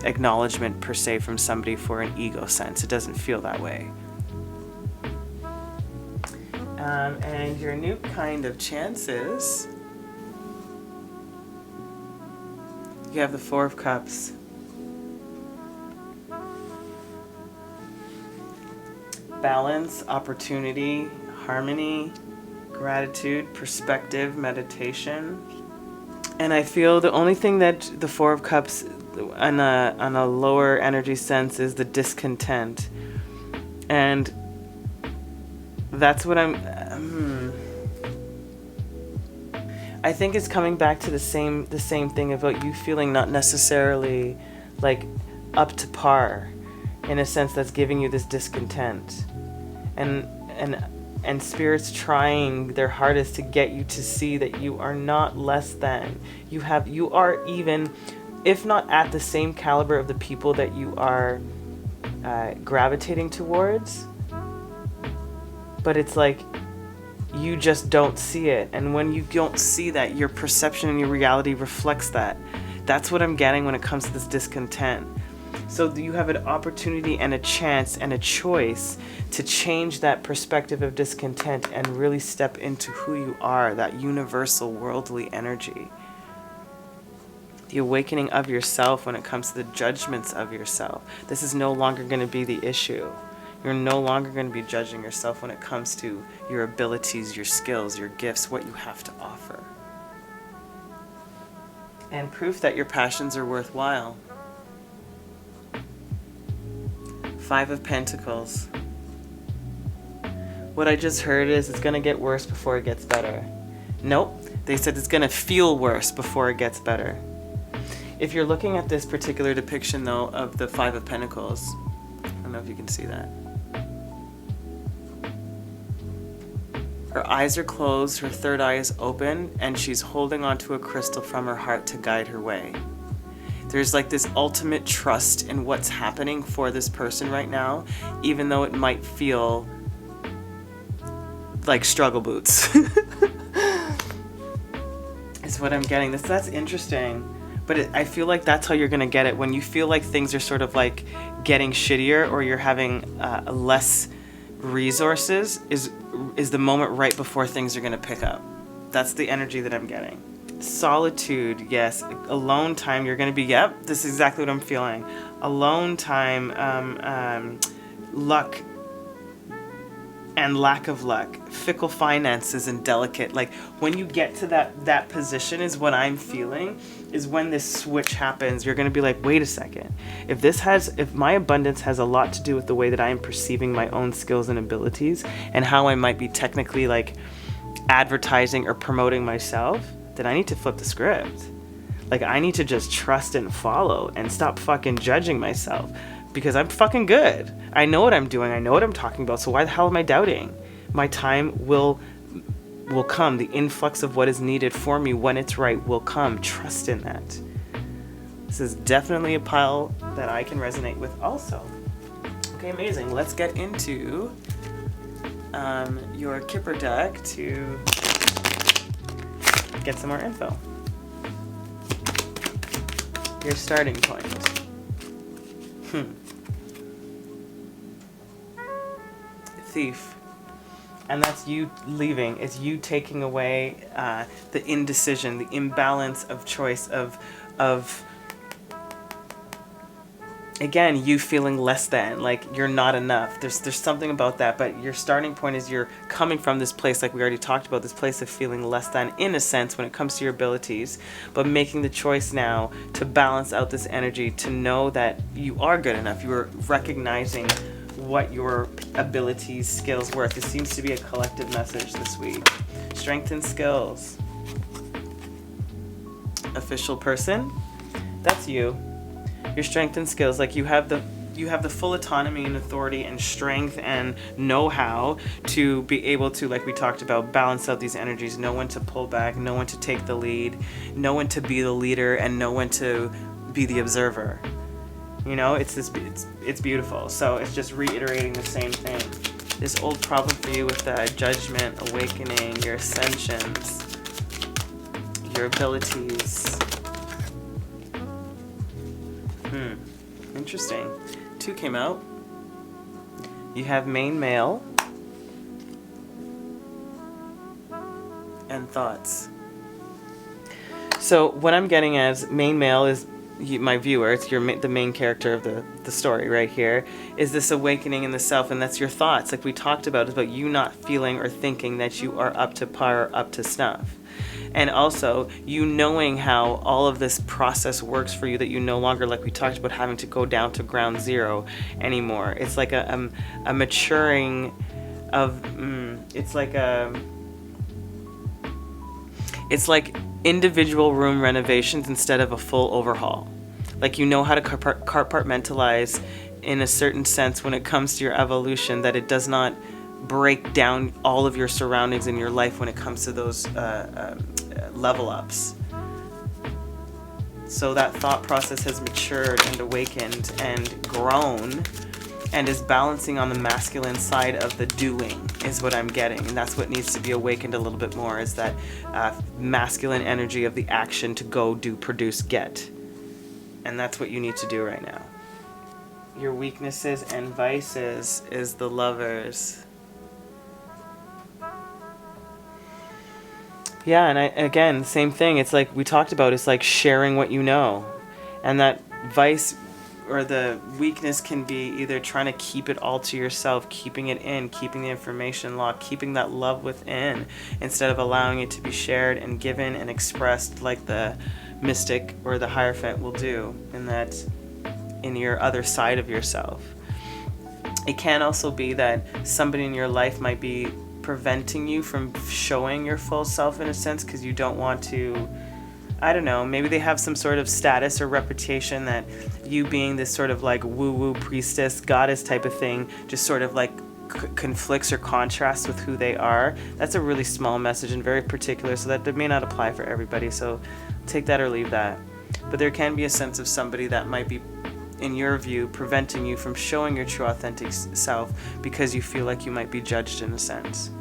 acknowledgement per se from somebody for an ego sense. It doesn't feel that way. And your new kind of chances, you have the Four of Cups. Balance, opportunity, harmony, gratitude, perspective, meditation. And I feel the only thing that the Four of Cups on a lower energy sense is the discontent. And that's what I think it's coming back to the same thing about you feeling not necessarily like up to par, in a sense that's giving you this discontent. And spirits trying their hardest to get you to see that you are not less than. You are even, if not at the same caliber of the people that you are gravitating towards, but it's like you just don't see it. And when you don't see that, your perception and your reality reflects that. That's what I'm getting when it comes to this discontent. So you have an opportunity and a chance and a choice to change that perspective of discontent and really step into who you are, that universal worldly energy. The awakening of yourself when it comes to the judgments of yourself. This is no longer going to be the issue. You're no longer going to be judging yourself when it comes to your abilities, your skills, your gifts, what you have to offer. And proof that your passions are worthwhile. Five of Pentacles. What I just heard is it's going to get worse before it gets better. Nope. They said it's going to feel worse before it gets better. If you're looking at this particular depiction, though, of the Five of Pentacles, I don't know if you can see that. Her eyes are closed, her third eye is open, and she's holding onto a crystal from her heart to guide her way. There's like this ultimate trust in what's happening for this person right now, even though it might feel like struggle boots. Is what I'm getting. That's interesting. But I feel like that's how you're going to get it when you feel like things are sort of like getting shittier or you're having less resources is the moment right before things are going to pick up. That's the energy that I'm getting. Solitude, yes. Alone time, you're going to be, yep, this is exactly what I'm feeling. Alone time, luck and lack of luck, fickle finances and delicate. Like when you get to that position is what I'm feeling, is when this switch happens. You're going to be like, wait a second. If my abundance has a lot to do with the way that I am perceiving my own skills and abilities and how I might be technically like advertising or promoting myself, then I need to flip the script. Like I need to just trust and follow and stop fucking judging myself. Because I'm fucking good. I know what I'm doing. I know what I'm talking about. So why the hell am I doubting? My time will come. The influx of what is needed for me when it's right will come. Trust in that. This is definitely a pile that I can resonate with also. Okay, amazing. Let's get into your Kipper deck to get some more info. Your starting point. Thief. And that's you leaving. It's you taking away the indecision, the imbalance of choice, of again, you feeling less than, like you're not enough. There's something about that, but your starting point is you're coming from this place, like we already talked about, this place of feeling less than in a sense when it comes to your abilities, but making the choice now to balance out this energy, to know that you are good enough. You are recognizing what your abilities, skills, worth. It seems to be a collective message this week. Strength and skills. Official person. That's you. Your strength and skills. Like you have the full autonomy and authority and strength and know-how to be able to, like we talked about, balance out these energies. Know when to pull back, know when to take the lead, know when to be the leader, and know when to be the observer. You know, it's beautiful. So it's just reiterating the same thing. This old problem for you with the judgment, awakening, your ascensions, your abilities. Interesting. 2 came out. You have main male and thoughts. So what I'm getting as main male is my viewer, it's the main character of the story right here, is this awakening in the self, and that's your thoughts. Like we talked about, is about you not feeling or thinking that you are up to par or up to snuff. And also, you knowing how all of this process works for you, that you no longer, like we talked about, having to go down to ground zero anymore. It's like a maturing of, it's like individual room renovations instead of a full overhaul. Like you know how to compartmentalize in a certain sense when it comes to your evolution, that it does not break down all of your surroundings in your life when it comes to those level ups. So that thought process has matured and awakened and grown and is balancing on the masculine side of the doing, is what I'm getting. And that's what needs to be awakened a little bit more, is that masculine energy of the action to go, do, produce, get. And that's what you need to do right now. Your weaknesses and vices is the Lovers. Yeah, and again, same thing. It's like we talked about, it's like sharing what you know. And that vice or the weakness can be either trying to keep it all to yourself, keeping it in, keeping the information locked, keeping that love within, instead of allowing it to be shared and given and expressed like the mystic or the Hierophant will do in your other side of yourself. It can also be that somebody in your life might be preventing you from showing your full self in a sense, because you don't want to, I don't know, maybe they have some sort of status or reputation that you being this sort of like woo-woo priestess, goddess type of thing, just sort of like conflicts or contrasts with who they are. That's a really small message and very particular, so that may not apply for everybody, so take that or leave that. But there can be a sense of somebody that might be, in your view, preventing you from showing your true authentic self because you feel like you might be judged in a sense.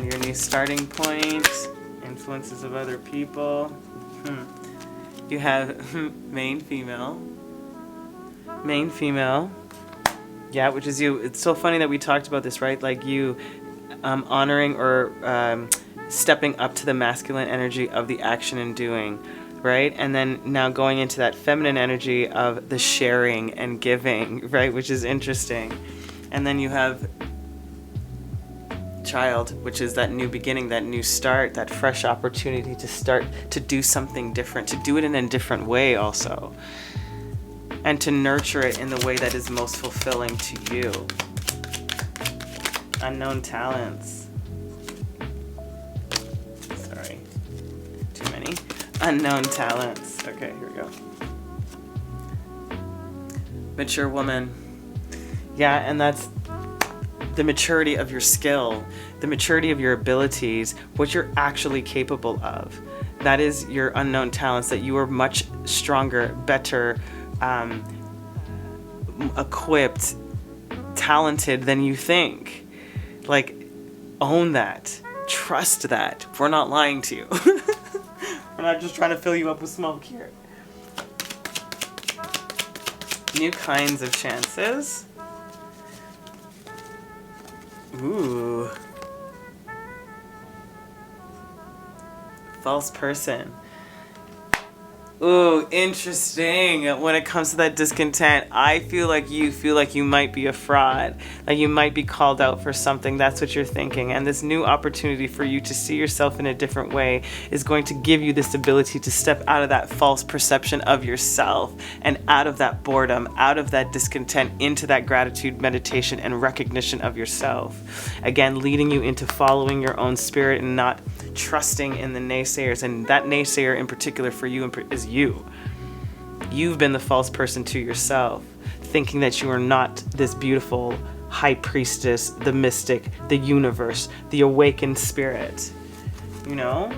And your new starting point, influences of other people. You have main female. Main female. Yeah, which is you. It's so funny that we talked about this, right? Like you honoring or stepping up to the masculine energy of the action and doing, right? And then now going into that feminine energy of the sharing and giving, right? Which is interesting. And then you have child, which is that new beginning, that new start, that fresh opportunity to start to do something different, to do it in a different way also. And to nurture it in the way that is most fulfilling to you. Unknown talents. Sorry. Too many. Unknown talents. Okay, here we go. Mature woman. Yeah, and that's the maturity of your skill, the maturity of your abilities, what you're actually capable of. That is your unknown talents, that you are much stronger, better, equipped, talented than you think. Like, own that. Trust that. We're not lying to you. We're not just trying to fill you up with smoke here. New kinds of chances. Ooh. False person. Ooh, interesting. When it comes to that discontent, I feel like you might be a fraud. Like you might be called out for something. That's what you're thinking. And this new opportunity for you to see yourself in a different way is going to give you this ability to step out of that false perception of yourself and out of that boredom, out of that discontent, into that gratitude, meditation, and recognition of yourself. Again, leading you into following your own spirit and not trusting in the naysayers. And that naysayer in particular for you is you. You've been the false person to yourself, thinking that you are not this beautiful high priestess, the mystic, the universe, the awakened spirit, you know?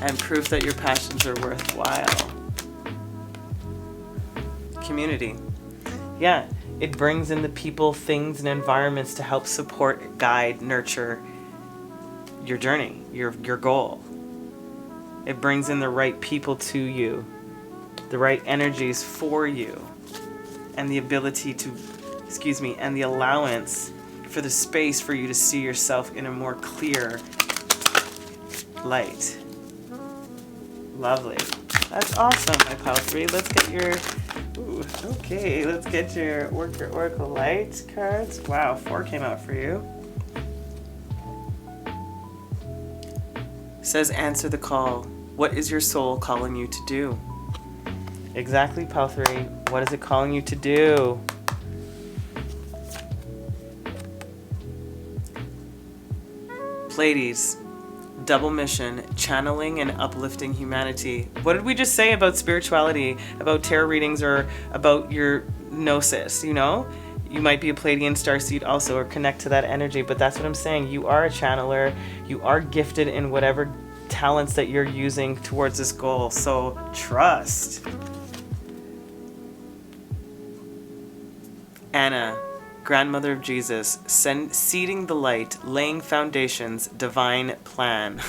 And proof that your passions are worthwhile. Community. Yeah, it brings in the people, things, and environments to help support, guide, nurture your journey, your goal. It brings in the right people to you, the right energies for you, and the ability to, and the allowance for the space for you to see yourself in a more clear light. Lovely. That's awesome, my pal 3. Let's get your, let's get your Oracle Light cards. Wow, 4 came out for you. Says answer the call. What is your soul calling you to do? Exactly, pal 3. What is it calling you to do? Pleiades, double mission, channeling and uplifting humanity. What did we just say about spirituality, about tarot readings, or about your gnosis, you know? You might be a Pleiadian starseed also, or connect to that energy, but that's what I'm saying. You are a channeler. You are gifted in whatever talents that you're using towards this goal. So trust. Anna, grandmother of Jesus, seeding the light, laying foundations, divine plan.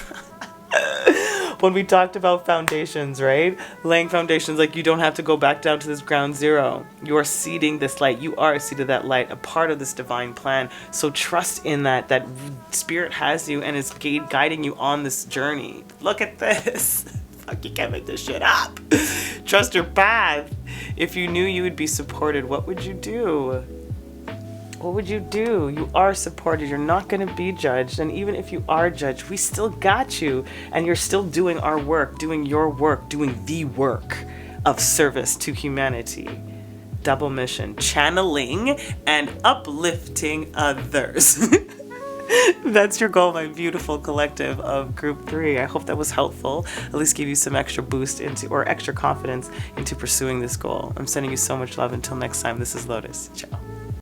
When we talked about foundations, right? Laying foundations, like you don't have to go back down to this ground zero. You are seeding this light. You are a seed of that light, a part of this divine plan. So trust in that spirit has you and is guiding you on this journey. Look at this. Fuck, you can't make this shit up. Trust your path. If you knew you would be supported, what would you do? What would you do? You are supported. You're not going to be judged. And even if you are judged, we still got you. And you're still doing our work, doing your work, doing the work of service to humanity. Double mission, channeling and uplifting others. That's your goal, my beautiful collective of Group 3. I hope that was helpful. At least give you some extra boost or extra confidence into pursuing this goal. I'm sending you so much love. Until next time, this is Lotus. Ciao.